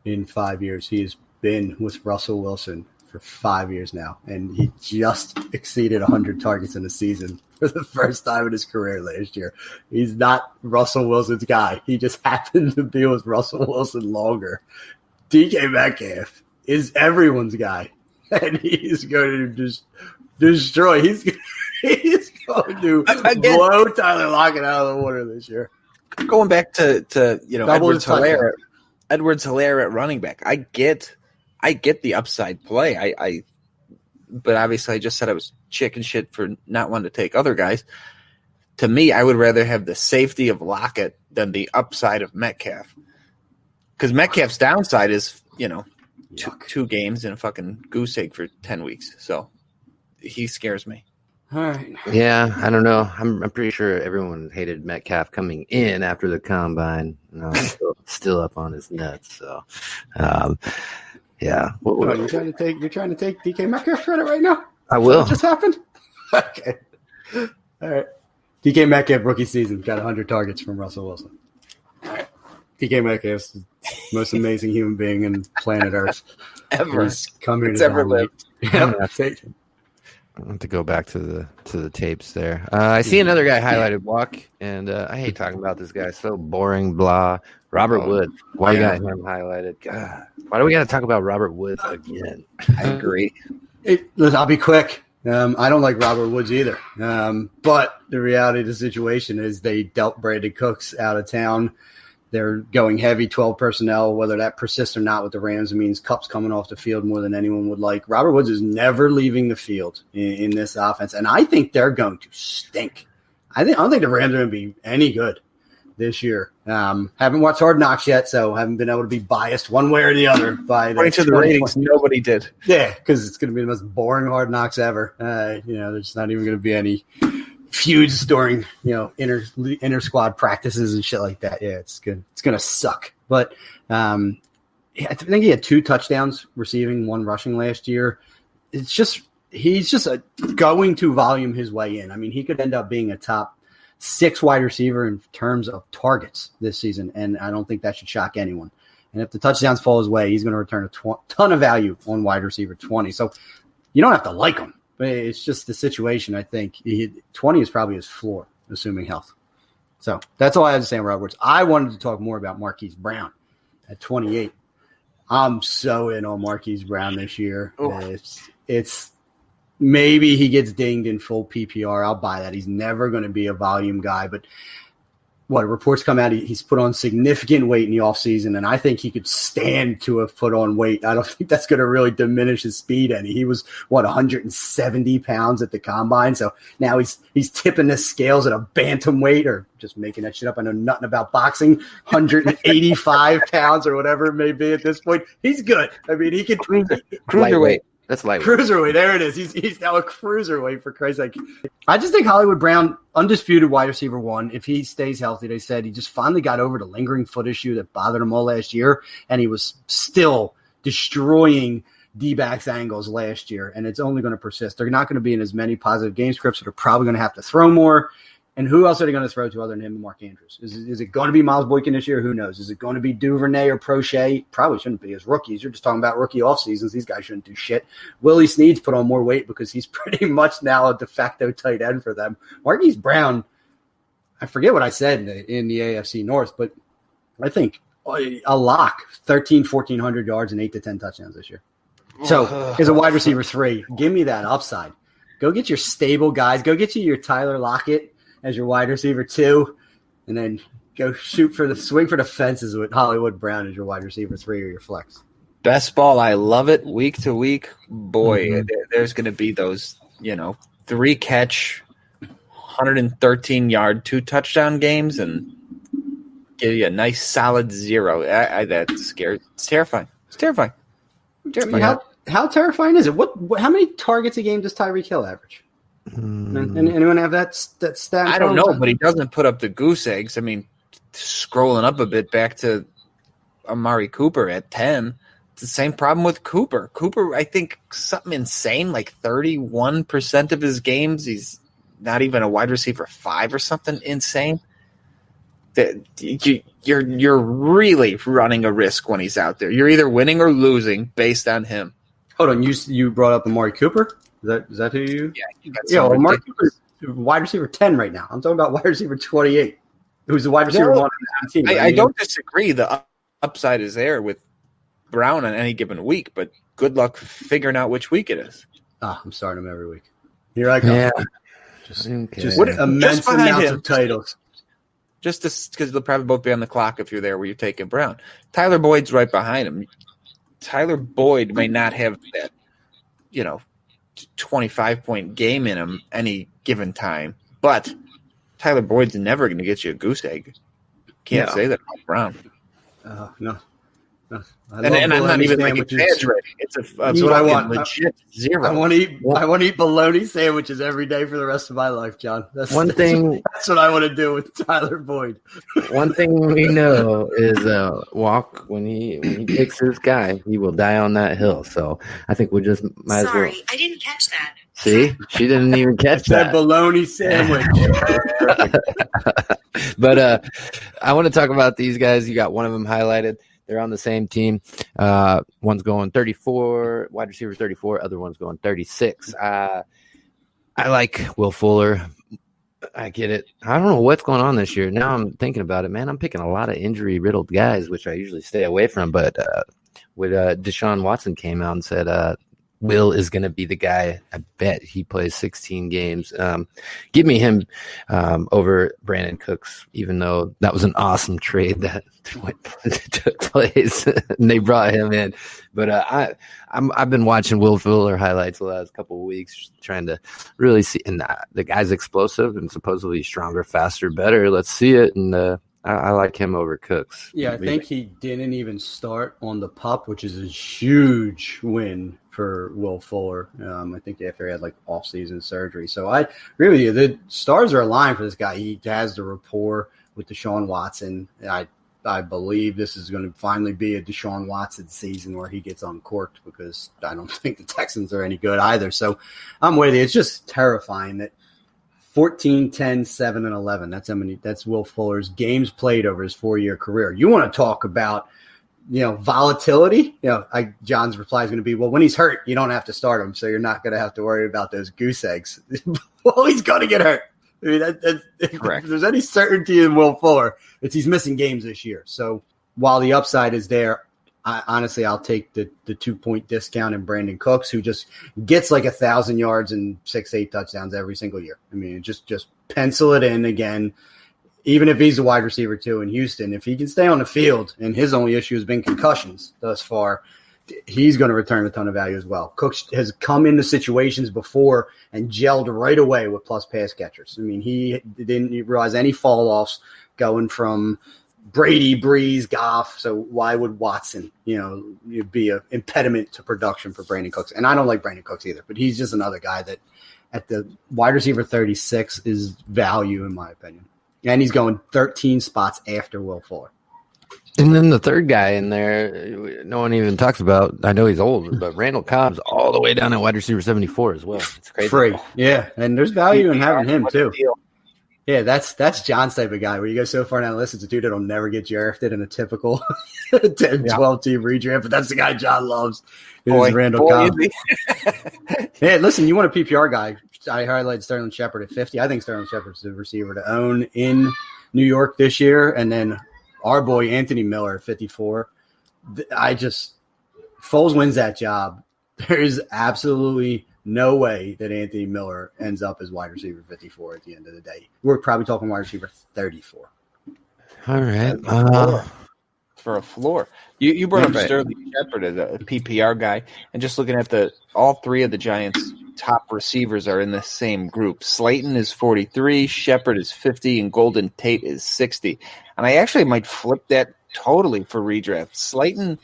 in 5 years. He has been with Russell Wilson for 5 years now, and he just exceeded 100 targets in a season for the first time in his career last year. He's not Russell Wilson's guy. He just happened to be with Russell Wilson longer. DK Metcalf is everyone's guy, and he's going to just destroy. He's going to blow Tyler Lockett out of the water this year. Going back to Edwards-Helaire at running back. I get the upside play. But obviously I just said I was chicken shit for not wanting to take other guys. To me, I would rather have the safety of Lockett than the upside of Metcalf. Because Metcalf's downside is, two games and a fucking goose egg for 10 weeks. So he scares me. All right. Yeah, I don't know. I'm pretty sure everyone hated Metcalf coming in after the combine. Still up on his nuts. So, yeah. You're trying to take DK Metcalf credit right now? I will. What just happened? Okay. All right. DK Metcalf rookie season got 100 targets from Russell Wilson. All right. DK Metcalf's the most amazing human being on planet Earth. Ever. He's come here it's to ever lived. Yeah, take him. I want to go back to the tapes there. I see another guy highlighted, Walk, and I hate talking about this guy. So boring, blah. Robert Woods. Why you got him highlighted? God, why do we got to talk about Robert Woods again? I agree. I'll be quick. I don't like Robert Woods either. But the reality of the situation is they dealt Brandon Cooks out of town. They're going heavy 12 personnel, whether that persists or not with the Rams. It means Kupp's coming off the field more than anyone would like. Robert Woods is never leaving the field in this offense, and I think they're going to stink. I don't think the Rams are going to be any good. this year. Haven't watched Hard Knocks yet, so haven't been able to be biased one way or the other. According to the ratings, nobody did. Yeah, because it's going to be the most boring Hard Knocks ever. There's not even going to be any feuds during inter squad practices and shit like that. Yeah, it's good. It's going to suck. But I think he had 2 touchdowns receiving, 1 rushing last year. It's just he's just going to volume his way in. I mean, he could end up being a top 6 wide receiver in terms of targets this season, and I don't think that should shock anyone. And if the touchdowns fall his way, he's going to return a ton of value on wide receiver 20. So you don't have to like him, but it's just the situation. I think 20 is probably his floor, assuming health. So that's all I have to say on Roberts. I wanted to talk more about Marquise Brown at 28. I'm so in on Marquise Brown this year. It's maybe he gets dinged in full PPR. I'll buy that. He's never going to be a volume guy. But reports come out, he's put on significant weight in the offseason, and I think he could stand to have put on weight. I don't think that's going to really diminish his speed any. He was, 170 pounds at the combine. So now he's tipping the scales at a bantamweight, or just making that shit up. I know nothing about boxing. 185 pounds or whatever it may be at this point. He's good. I mean, he can cruiserweight. That's lightweight. Cruiserweight. There it is. He's now a cruiserweight, for Christ's sake. I just think Hollywood Brown, undisputed wide receiver 1. If he stays healthy, they said he just finally got over the lingering foot issue that bothered him all last year, and he was still destroying D-backs angles last year, and it's only going to persist. They're not going to be in as many positive game scripts, so they're probably going to have to throw more. And who else are they going to throw to other than him and Mark Andrews? Is it going to be Miles Boykin this year? Who knows? Is it going to be Duvernay or Prochet? Probably shouldn't be as rookies. You're just talking about rookie off seasons. These guys shouldn't do shit. Willie Snead's put on more weight because he's pretty much now a de facto tight end for them. Marquise Brown, I forget what I said in the AFC North, but I think a lock, 1,400 yards and 8 to 10 touchdowns this year. So as a wide receiver 3, give me that upside. Go get your stable guys. Go get you your Tyler Lockett as your wide receiver 2, and then go swing for the fences with Hollywood Brown as your wide receiver 3 or your flex. Best ball. I love it week to week. Boy, there's going to be those, 3 catch, 113 yard, 2 touchdown games, and give you a nice solid 0. That's scary. It's terrifying. How terrifying is it? How many targets a game does Tyreek Hill average? And anyone have that stat? I don't know, but he doesn't put up the goose eggs. I mean, scrolling up a bit back to Amari Cooper at 10, it's the same problem with Cooper. Cooper, I think something insane, like 31% of his games, he's not even a wide receiver 5 or something insane. You're really running a risk when he's out there. You're either winning or losing based on him. Hold on, you brought up Amari Cooper? Is that who you? Yeah. Well, Mark Cooper's wide receiver 10 right now. I'm talking about wide receiver 28, who's the wide receiver 1 on the team. I don't disagree. The upside is there with Brown on any given week, but good luck figuring out which week it is. I'm starting him every week. Here I come. Yeah. Just immense amounts of titles. Just because they'll probably both be on the clock if you're there where you're taking Brown. Tyler Boyd's right behind him. Tyler Boyd may not have that, 25-point game in him any given time, but Tyler Boyd's never going to get you a goose egg. Can't say that about Brown. No. And I'm not even exaggerating. It's that's what I want. Legit 0. I want to eat bologna sandwiches every day for the rest of my life, John. That's what I want to do with Tyler Boyd. One thing we know is Walk when he picks his guy, he will die on that hill. So I think we just might as well. Sorry, I didn't catch that. See, she didn't even catch that bologna sandwich. But I want to talk about these guys. You got one of them highlighted. They're on the same team. One's going 34, wide receiver 34. Other one's going 36. I like Will Fuller. I get it. I don't know what's going on this year. Now I'm thinking about it, man. I'm picking a lot of injury-riddled guys, which I usually stay away from. But when Deshaun Watson came out and said Will is going to be the guy, I bet he plays 16 games. Give me him over Brandon Cooks, even though that was an awesome trade that took place and they brought him in. But I've been watching Will Fuller highlights the last couple of weeks, trying to really see. And the guy's explosive and supposedly stronger, faster, better. Let's see it. And I like him over Cooks. Yeah, I think he didn't even start on the PUP, which is a huge win for Will Fuller. I think after he had like off-season surgery. So I agree with you. The stars are aligned for this guy. He has the rapport with Deshaun Watson. I believe this is going to finally be a Deshaun Watson season where he gets uncorked, because I don't think the Texans are any good either. So I'm with you. It's just terrifying that 14, 10, 7, and 11. That's Will Fuller's games played over his 4-year career. You want to talk about, volatility? John's reply is going to be, well, when he's hurt, you don't have to start him, so you're not going to have to worry about those goose eggs. Well, he's going to get hurt. I mean, if there's any certainty in Will Fuller, it's he's missing games this year. So while the upside is there, I'll take the 2-point discount in Brandon Cooks, who just gets like 1,000 yards and 6-8 touchdowns every single year. I mean, just pencil it in again. Even if he's a wide receiver too in Houston, if he can stay on the field, and his only issue has been concussions thus far, he's going to return a ton of value as well. Cooks has come into situations before and gelled right away with plus pass catchers. I mean, he didn't realize any fall offs going from Brady, Breeze, Goff. So why would Watson, be an impediment to production for Brandon Cooks? And I don't like Brandon Cooks either, but he's just another guy that at the wide receiver 36 is value in my opinion. And he's going 13 spots after Will Fuller. And then the third guy in there, no one even talks about. I know he's old, but Randall Cobb's all the way down at wide receiver 74 as well. It's crazy. Free. Yeah, and there's value in having him too. Yeah, that's John's type of guy where you go so far down the list, it's a dude that'll never get drafted in a typical 10, 12 team redraft, but that's the guy John loves. Randall Cobb. Hey, listen, you want a PPR guy. I highlighted Sterling Shepard at 50. I think Sterling Shepard's the receiver to own in New York this year. And then our boy Anthony Miller at 54. Foles wins that job. There's absolutely no way that Anthony Miller ends up as wide receiver 54 at the end of the day. We're probably talking wide receiver 34. All right. For a floor. You brought up Sterling Shepard as a PPR guy, and just looking at all three of the Giants' top receivers are in the same group. Slayton is 43, Shepard is 50, and Golden Tate is 60. And I actually might flip that totally for redraft. Slayton,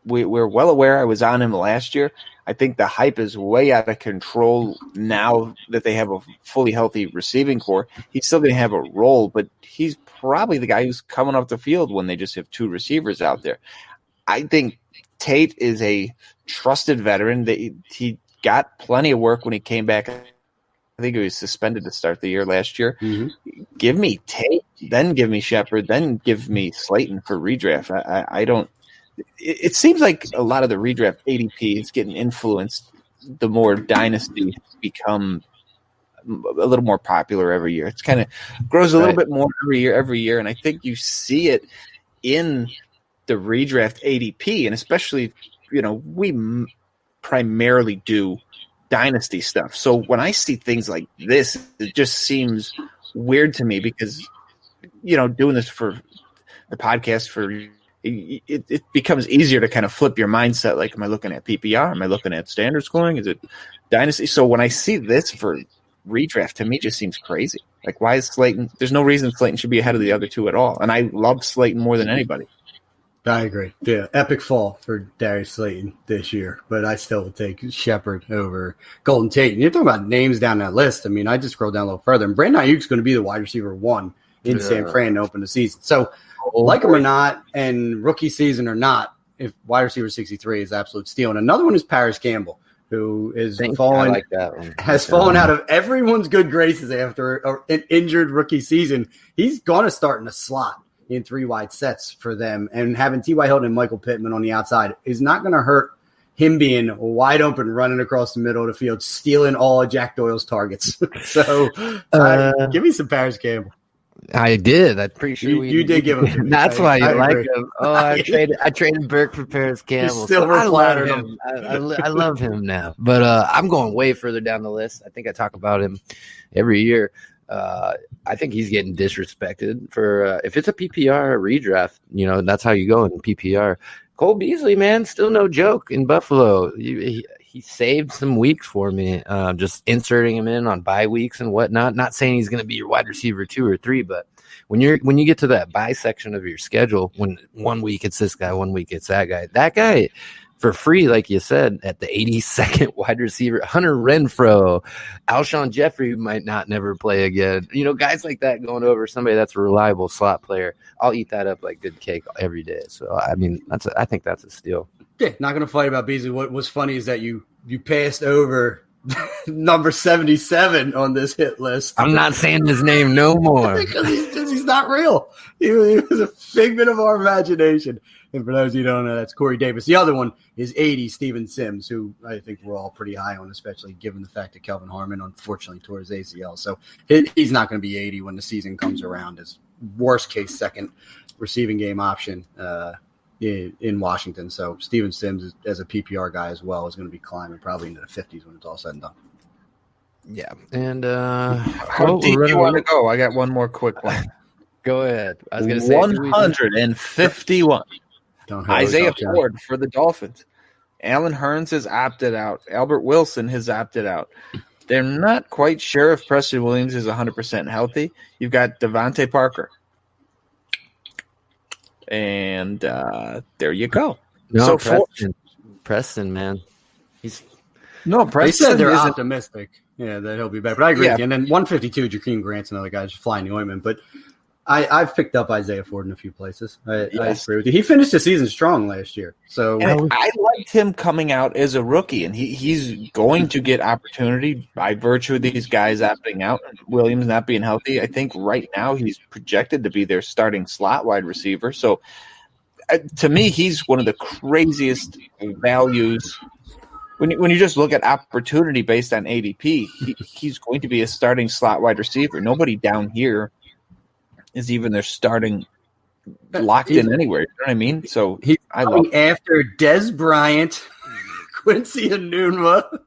we're well aware. I was on him last year. I think the hype is way out of control now that they have a fully healthy receiving core. He's still going to have a role, but he's probably the guy who's coming off the field when they just have two receivers out there. I think Tate is a trusted veteran. He got plenty of work when he came back. I think he was suspended to start the year last year. Mm-hmm. Give me Tate, then give me Shepard, then give me Slayton for redraft. I don't. It seems like a lot of the redraft ADP is getting influenced the more dynasties become a little more popular every year. It's kind of grows a little bit more every year. And I think you see it in the redraft ADP, and especially, we primarily do dynasty stuff. So when I see things like this, it just seems weird to me because, doing this for the podcast it becomes easier to kind of flip your mindset. Like, am I looking at PPR? Am I looking at standard scoring? Is it dynasty? So when I see this for redraft, to me, just seems crazy. Like, why is Slayton? There's no reason Slayton should be ahead of the other two at all. And I love Slayton more than anybody. I agree. Yeah, epic fall for Darius Slayton this year, but I still would take Shepard over Golden Tate. And you're talking about names down that list. I mean, I just scrolled down a little further, and Brandon Ayuk's going to be the wide receiver 1 in San Fran to open the season. So, like him or not, and rookie season or not, if wide receiver 63 is absolute steal. And another one is Paris Campbell, who is fallen out of everyone's good graces after an injured rookie season. He's going to start in a slot in 3 wide sets for them, and having T.Y. Hilton and Michael Pittman on the outside is not going to hurt him being wide open, running across the middle of the field, stealing all of Jack Doyle's targets. So give me some Paris Campbell. I did. I'm pretty sure you did give him to me. That's why you like him. Oh, I traded Burke for Paris Campbell. I love him. I love him now. But I'm going way further down the list. I think I talk about him every year. I think he's getting disrespected for if it's a PPR redraft, that's how you go in PPR. Cole Beasley, man, still no joke in Buffalo. He he saved some weeks for me, just inserting him in on bye weeks and whatnot. Not saying he's going to be your wide receiver 2 or 3, but when you get to that bye section of your schedule, when 1 week it's this guy, 1 week it's that guy for free, like you said, at the 82nd wide receiver, Hunter Renfrow, Alshon Jeffrey, who might not never play again. Guys like that going over somebody that's a reliable slot player. I'll eat that up like good cake every day. So, I mean, I think that's a steal. Yeah, not going to fight about Beasley. What was funny is that you passed over number 77 on this hit list. I'm not saying his name no more. Because he's not real. He was a figment of our imagination. And for those who don't know, that's Corey Davis. The other one is 80, Steven Sims, who I think we're all pretty high on, especially given the fact that Kelvin Harmon unfortunately tore his ACL. So he's not going to be 80 when the season comes around as worst case second receiving game option in Washington. So Steven Sims, as a PPR guy as well, is going to be climbing probably into the 50s when it's all said and done. Yeah. And how deep do you want to go? I got one more quick one. Go ahead. I was going to say 151. Isaiah yourself, Ford for the Dolphins. Alan Hearns has opted out. Albert Wilson has opted out. They're not quite sure if Preston Williams is 100% healthy. You've got Devontae Parker. And there you go. No, so Preston, man. Preston they said they're optimistic. Yeah, that he'll be better. But I agree with you. And then 152, Jakeem Grant's another guy just flying the ointment. But I've picked up Isaiah Ford in a few places. I agree with you. He finished the season strong last year. So I liked him coming out as a rookie, and he's going to get opportunity by virtue of these guys opting out, Williams not being healthy. I think right now he's projected to be their starting slot wide receiver. So to me, he's one of the craziest values. When you just look at opportunity based on ADP, he's going to be a starting slot wide receiver. Nobody down here is even their starting locked in anywhere. You know what I mean? So I love after Des Bryant, Quincy Enunwa,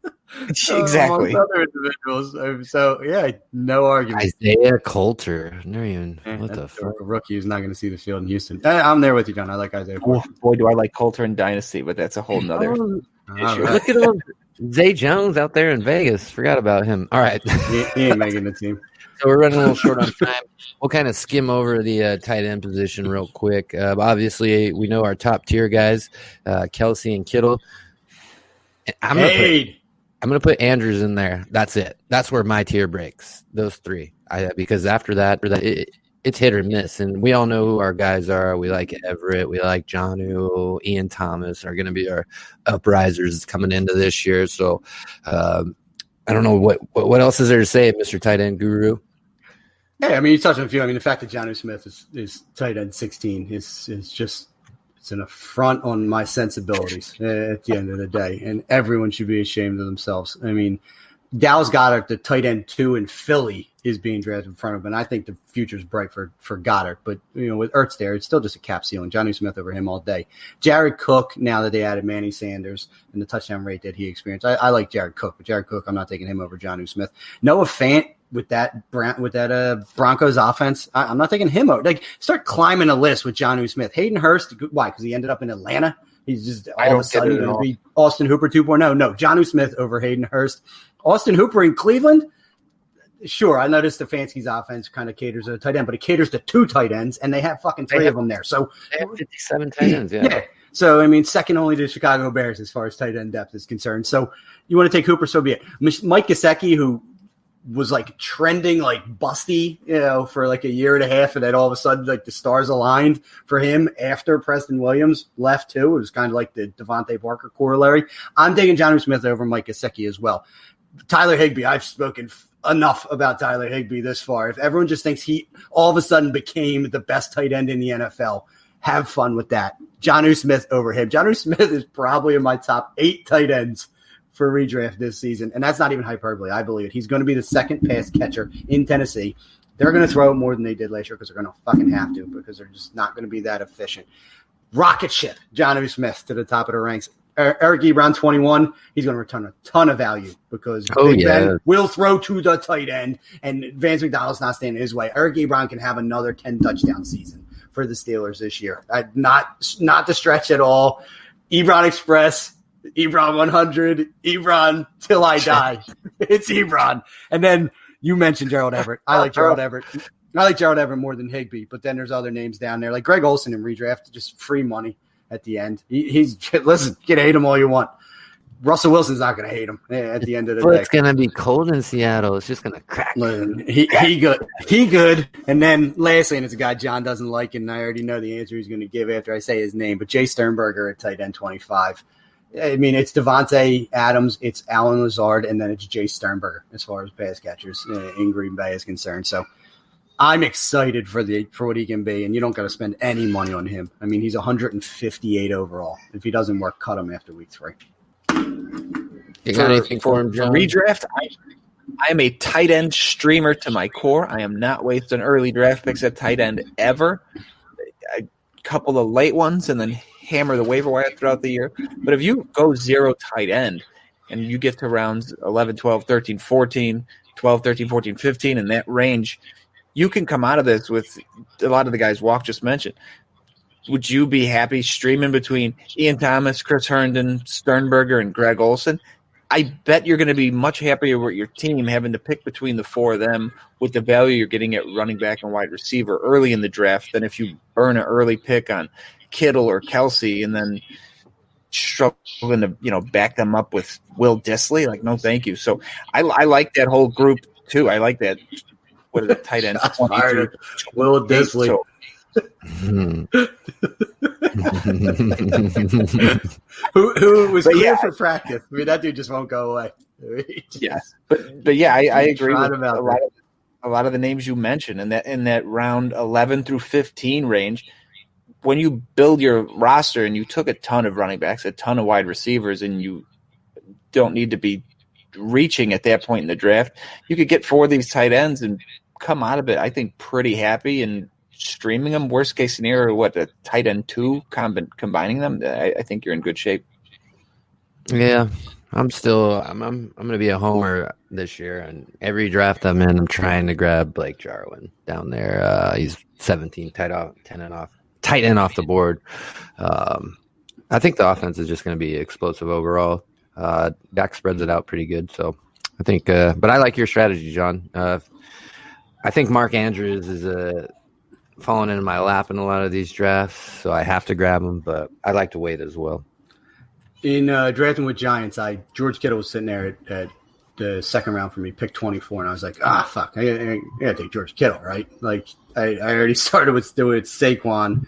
exactly, other individuals. So yeah, no argument. Isaiah Coulter, what the fuck? A rookie who's not going to see the field in Houston. I'm there with you, John. I like Isaiah Coulter. Boy, do I like Coulter in Dynasty, but that's a whole nother issue. Right. Look at him, Zay Jones out there in Vegas. Forgot about him. All right, he ain't making the team. So we're running a little short on time. We'll kind of skim over the tight end position real quick. Obviously, we know our top tier guys, Kelsey and Kittle. I'm gonna put Andrews in there. That's it. That's where my tier breaks. Those three. Because after that, it's hit or miss, and we all know who our guys are. We like Everett. We like Jonnu. Ian Thomas are going to be our uprisers coming into this year. So I don't know what else is there to say, Mr. Tight End Guru. Yeah, I mean, you touched on a few. I mean, the fact that Jonnu Smith is tight end 16 is just it's an affront on my sensibilities at the end of the day, and everyone should be ashamed of themselves. I mean, Dallas Goedert, the tight end 2 in Philly, is being drafted in front of him, and I think the future's bright for Goddard. But with Ertz there, it's still just a cap ceiling. Jonnu Smith over him all day. Jared Cook, now that they added Manny Sanders and the touchdown rate that he experienced, I like Jared Cook, but Jared Cook, I'm not taking him over Jonnu Smith. Noah Fant with that Broncos offense, I'm not taking him over. Like, start climbing a list with Jonnu Smith. Hayden Hurst, why? Because he ended up in Atlanta. He's just all of a sudden going to be Austin Hooper 2.0. No, Jonnu Smith over Hayden Hurst. Austin Hooper in Cleveland. Sure, I noticed Stefanski's offense kind of caters to a tight end, but it caters to 2 tight ends, and they have fucking 3 of them there. So they have 57 tight ends, yeah. So, I mean, second only to Chicago Bears as far as tight end depth is concerned. So you want to take Hooper, so be it. Mike Gesicki, who was like trending like busty, for like a year and a half, and then all of a sudden like the stars aligned for him after Preston Williams left too. It was kind of like the Devontae Parker corollary. I'm taking Jonnu Smith over Mike Gesicki as well. Tyler Higbee, I've spoken enough about Tyler Higbee this far. If everyone just thinks he all of a sudden became the best tight end in the NFL, have fun with that. Jonnu Smith over him. Jonnu Smith is probably in my top 8 tight ends for redraft this season, and that's not even hyperbole. I believe it. He's going to be the second pass catcher in Tennessee. They're going to throw it more than they did last year because they're going to fucking have to, because they're just not going to be that efficient. Rocket ship, Jonnu Smith to the top of the ranks. Eric Ebron, 21, he's going to return a ton of value because Big Ben will throw to the tight end, and Vance McDonald's not standing in his way. Eric Ebron can have another 10-touchdown season for the Steelers this year. Not the stretch at all. Ebron Express, Ebron 100, Ebron till I die. It's Ebron. And then you mentioned Gerald Everett. I like Gerald Everett. I like Gerald Everett more than Higbee, but then there's other names down there like Greg Olson in redraft, just free money at the end. He's listen, you can hate him all you want. Russell Wilson's not going to hate him at the end of the day. It's going to be cold in Seattle. It's just going to crack. He good. He good. And then lastly, and it's a guy John doesn't like, and I already know the answer he's going to give after I say his name, but Jay Sternberger at tight end 25. I mean, it's Devontae Adams, it's Alan Lazard, and then it's Jay Sternberger as far as pass catchers in Green Bay is concerned. So I'm excited for what he can be, and you don't got to spend any money on him. I mean, he's 158 overall. If he doesn't work, cut him after week 3. You got anything for him, John? Redraft, I am a tight end streamer to my core. I am not wasting early draft picks at tight end ever. A couple of late ones and then hammer the waiver wire throughout the year. But if you go 0 tight end and you get to rounds 11, 12, 13, 14, 12, 13, 14, 15, in that range, you can come out of this with a lot of the guys Walk just mentioned. Would you be happy streaming between Ian Thomas, Chris Herndon, Sternberger, and Greg Olson? I bet you're going to be much happier with your team having to pick between the 4 of them with the value you're getting at running back and wide receiver early in the draft than if you burn an early pick on Kittle or Kelsey and then struggling to back them up with Will Dissly. Like, no, thank you. So I like that whole group too. I like that. What are the tight ends? Will Dissly. So, who was clear for practice. I mean, that dude just won't go away. Yes, but yeah, I agree with a lot of the names you mentioned in that round 11 through 15 range. When you build your roster and you took a ton of running backs, a ton of wide receivers, and you don't need to be reaching at that point in the draft, you could get 4 of these tight ends and come out of it, I think, pretty happy and streaming them. Worst case scenario, a tight end 2 combining them. I think you're in good shape. Yeah, I'm going to be a homer this year, and every draft I'm in, I'm trying to grab Blake Jarwin down there. He's 17 tight end off the board. I think the offense is just going to be explosive overall. Dak spreads it out pretty good, so I think. But I like your strategy, John. I think Mark Andrews is falling into my lap in a lot of these drafts, so I have to grab him. But I like to wait as well. In drafting with Giants, George Kittle was sitting there at the second round for me, pick 24, and I was like, fuck, I gotta take George Kittle, right? Like I already started with Saquon,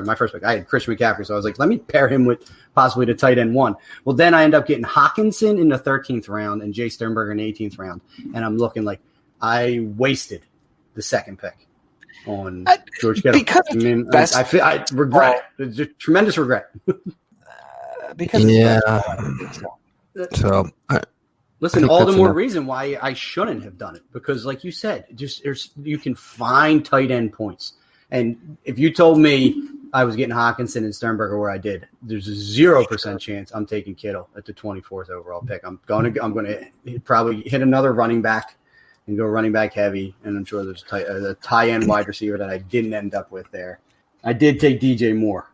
my first pick. I had Christian McCaffrey, so I was like, let me pair him with possibly the tight end 1. Well, then I end up getting Hawkinson in the 13th round and Jay Sternberger in the 18th round, and I'm looking like I wasted the second pick on George Kittle. Because I regret it. It's a tremendous regret. Listen, all the more reason why I shouldn't have done it, because like you said, you can find tight end points. And if you told me I was getting Hawkinson and Sternberger where I did, there's a 0% chance I'm taking Kittle at the 24th overall pick. I'm going to probably hit another running back and go running back heavy, and I'm sure there's a tie-end wide receiver that I didn't end up with there. I did take DJ Moore.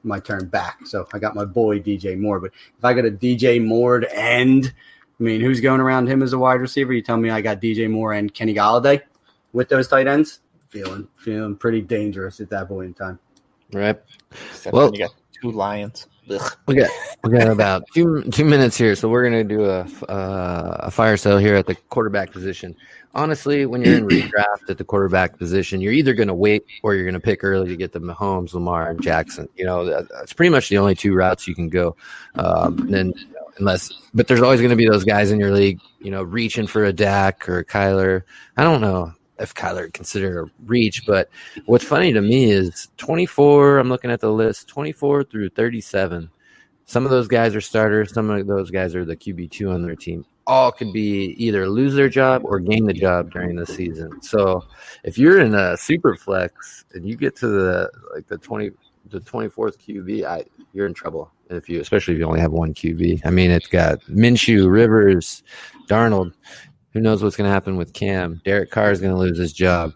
My turn back. So I got my boy DJ Moore. But if I got a DJ Moore to end, I mean, who's going around him as a wide receiver? You tell me I got DJ Moore and Kenny Golladay with those tight ends? Feeling pretty dangerous at that point in time. Right. Well, you got 2 Lions. Ugh. We got about 2 minutes here, so we're gonna do a fire sale here at the quarterback position. Honestly, when you're in redraft at the quarterback position, you're either going to wait or you're going to pick early to get the Mahomes, Lamar, and Jackson. That's pretty much the only 2 routes you can go. But there's always going to be those guys in your league, reaching for a Dak or a Kyler. I don't know if Kyler considered a reach, but what's funny to me is 24. I'm looking at the list, 24 through 37. Some of those guys are starters. Some of those guys are the QB2 on their team. All could be either lose their job or gain the job during the season. So if you're in a super flex and you get to the 24th QB, you're in trouble. Especially if you only have one QB. I mean, it's got Minshew, Rivers, Darnold. Who knows what's going to happen with Cam? Derek Carr is going to lose his job.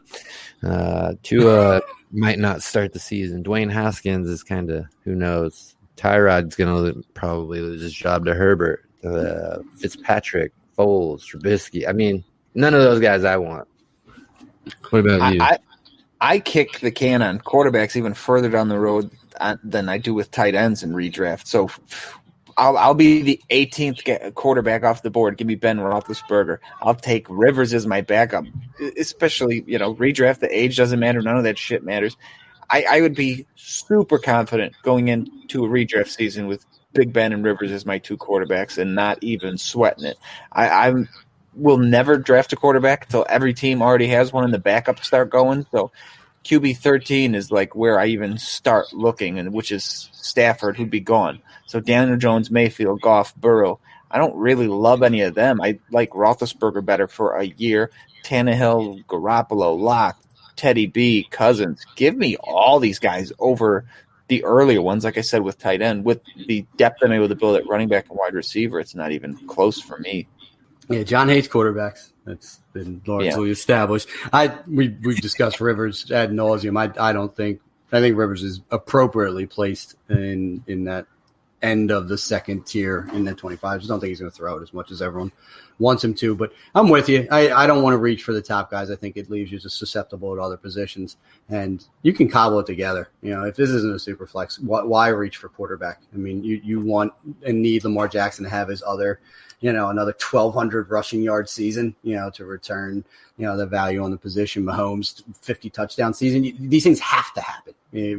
Tua might not start the season. Dwayne Haskins is kind of, who knows. Tyrod's going to probably lose his job to Herbert, Fitzpatrick, Foles, Trubisky. I mean, none of those guys I want. What about you? I kick the can on quarterbacks even further down the road than I do with tight ends in redraft. So I'll be the 18th quarterback off the board. Give me Ben Roethlisberger. I'll take Rivers as my backup, especially, redraft. The age doesn't matter. None of that shit matters. I would be super confident going into a redraft season with Big Ben and Rivers as my two quarterbacks and not even sweating it. I will never draft a quarterback until every team already has one and the backups start going. So QB 13 is like where I even start looking, and which is Stafford, who'd be gone. So Daniel Jones, Mayfield, Goff, Burrow. I don't really love any of them. I like Roethlisberger better for a year. Tannehill, Garoppolo, Locke, Teddy B, Cousins. Give me all these guys over the earlier ones, like I said, with tight end. With the depth I'm able to build at running back and wide receiver, it's not even close for me. Yeah, John hates quarterbacks. That's been largely established. We've discussed Rivers ad nauseum. I think Rivers is appropriately placed in that end of the second tier in that 25. I just don't think he's going to throw it as much as everyone wants him to. But I'm with you. I don't want to reach for the top guys. I think it leaves you just susceptible to other positions, and you can cobble it together. If this isn't a super flex, why reach for quarterback? I mean, you want and need Lamar Jackson to have his other, another 1,200 rushing yard season, to return, the value on the position. Mahomes 50 touchdown season. These things have to happen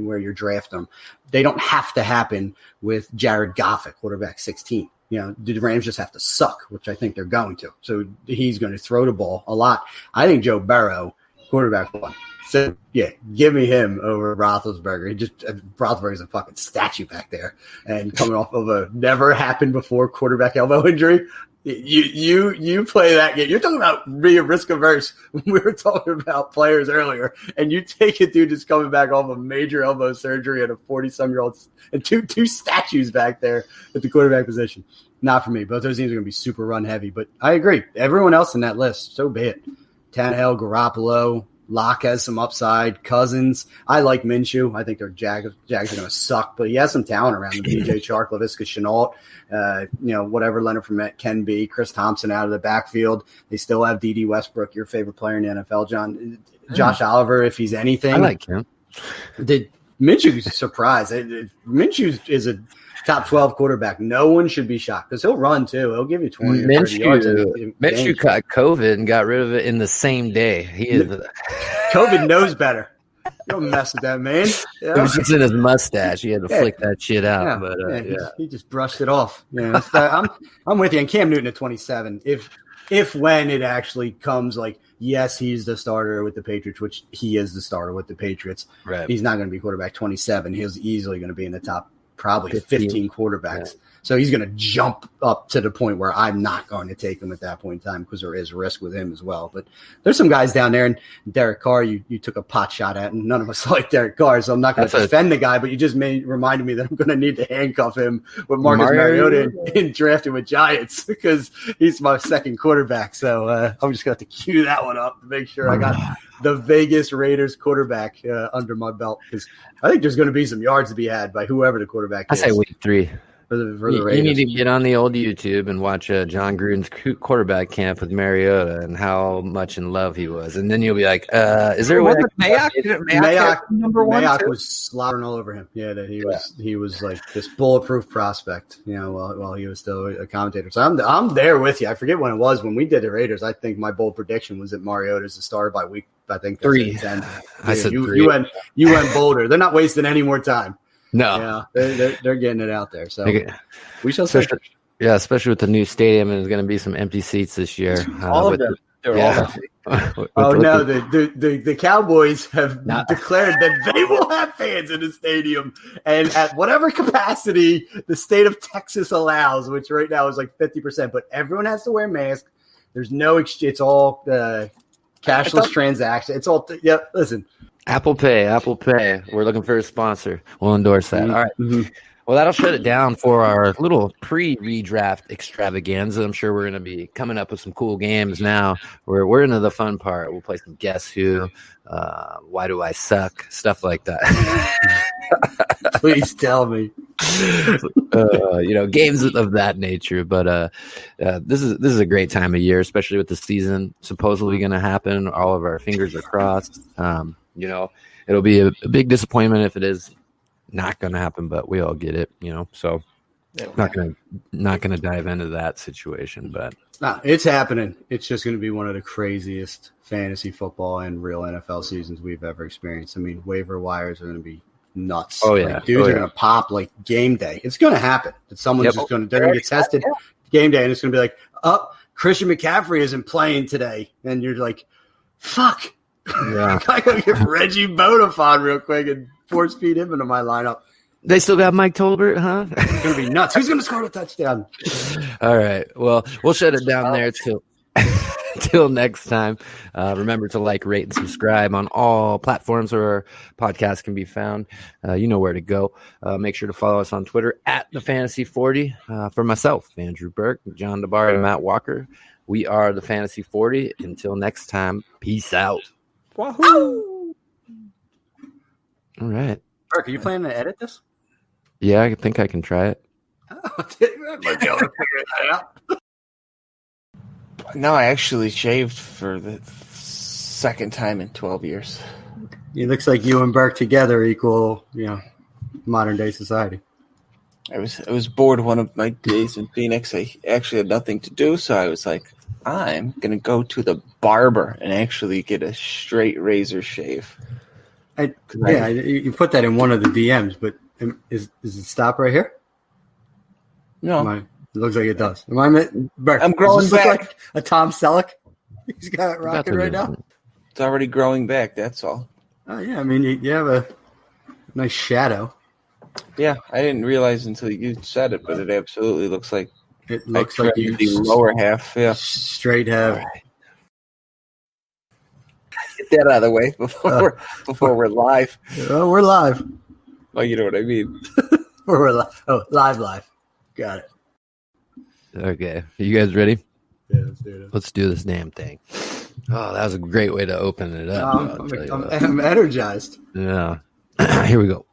where you're drafting them. They don't have to happen with Jared Goff at quarterback 16. The Rams just have to suck, which I think they're going to. So he's going to throw the ball a lot. I think Joe Burrow, quarterback one. So, yeah, give me him over Roethlisberger. Roethlisberger's a fucking statue back there. And coming off of a never-happened-before quarterback elbow injury, you play that game. You're talking about being risk-averse. We were talking about players earlier, and you take a dude that's coming back off of major elbow surgery and a 40-some-year-old and two statues back there at the quarterback position. Not for me. Both those teams are going to be super run-heavy. But I agree. Everyone else in that list, so be it. Tannehill, Garoppolo, Locke has some upside. Cousins. I like Minshew. I think their Jags are going to suck, but he has some talent around him. DJ Chark, Laviska Shenault, whatever Leonard Fournette can be. Chris Thompson out of the backfield. They still have D.D. Westbrook, your favorite player in the NFL, John. Josh Oliver, if he's anything. I like him. Minshew's a surprise. Minshew is a top 12 quarterback. No one should be shocked because he'll run too. He'll give you 20 or 30 yards. Minshew caught COVID and got rid of it in the same day. COVID knows better. Don't mess with that, man. It was just in his mustache. He had to flick that shit out. Yeah. But he just brushed it off. I'm with you. And Cam Newton at 27. If when it actually comes, like, yes, he's the starter with the Patriots, which he is the starter with the Patriots. Right. He's not going to be quarterback 27. He's easily going to be in the top probably 15 quarterbacks. Yeah. So he's going to jump up to the point where I'm not going to take him at that point in time because there is risk with him as well. But there's some guys down there, and Derek Carr, you took a pot shot at, and none of us like Derek Carr, so I'm not going to defend the guy, but you just reminded me that I'm going to need to handcuff him with Marcus Mariota and draft him with Giants because he's my second quarterback. So I'm just going to have to cue that one up to make sure I got the Vegas Raiders quarterback under my belt because I think there's going to be some yards to be had by whoever the quarterback is. I say week 3. For the Raiders. You need to get on the old YouTube and watch John Gruden's quarterback camp with Mariota and how much in love he was, and then you'll be like, "Is there a way?" Mayock was slaughtering all over him. Yeah, that he was like this bulletproof prospect. While he was still a commentator. So I'm there with you. I forget when it was when we did the Raiders. I think my bold prediction was that Mariota's the starter by week. I think 3. 10. I said 3. You went bolder. They're not wasting any more time. No, they're getting it out there. So we shall see. Yeah, especially with the new stadium, and there's going to be some empty seats this year. All of them. They're all empty. The Cowboys have declared that they will have fans in the stadium, and at whatever capacity the state of Texas allows, which right now is like 50%. But everyone has to wear masks. There's no exchange. It's all cashless transaction. It's all. Listen. Apple Pay. We're looking for a sponsor. We'll endorse that. All right. Mm-hmm. Well, that'll shut it down for our little pre-redraft extravaganza. I'm sure we're going to be coming up with some cool games now. We're into the fun part. We'll play some Guess Who, Why Do I Suck, stuff like that. Please tell me. Games of that nature. But this is a great time of year, especially with the season supposedly going to happen. All of our fingers are crossed. It'll be a big disappointment if it is not going to happen, but we all get it, so not gonna dive into that situation, but it's happening. It's just going to be one of the craziest fantasy football and real NFL seasons we've ever experienced. I mean, waiver wires are going to be nuts. Oh yeah, dudes are going to pop like game day. It's going to happen. Someone's just going to get tested game day, and it's going to be like, Christian McCaffrey isn't playing today, and you're like, fuck. Yeah, I gotta get Reggie Bonafide real quick and force feed him into my lineup. They still got Mike Tolbert, huh? It's gonna be nuts. Who's gonna score a touchdown? All right. Well, we'll shut it down there till next time. Remember to like, rate, and subscribe on all platforms where our podcast can be found. You know where to go. Make sure to follow us on Twitter at the Fantasy 40. For myself, Andrew Burke, John DeBar, and Matt Walker. We are the Fantasy 40. Until next time, peace out. Wahoo! All right. Burke, are you planning to edit this? Yeah, I think I can try it. No, I actually shaved for the second time in 12 years. It looks like you and Burke together equal, modern day society. I was bored one of my days in Phoenix. I actually had nothing to do, so I was like, I'm going to go to the barber and actually get a straight razor shave. You put that in one of the DMs, but is it stop right here? No. It looks like it does. Burke, I'm growing does this back. look like a Tom Selleck? He's got it rocking right now. It's already growing back, that's all. Oh, yeah. I mean, you have a nice shadow. Yeah, I didn't realize until you said it, but it absolutely looks like It looks like you the lower half. Yeah, straight have. Right. Get that out of the way before we're live. Oh, we're live. Well, you know what I mean. We're live. Oh, live. Got it. Okay. Are you guys ready? Yeah, let's do it. Let's do this damn thing. Oh, that was a great way to open it up. I'm energized. Yeah. Here we go.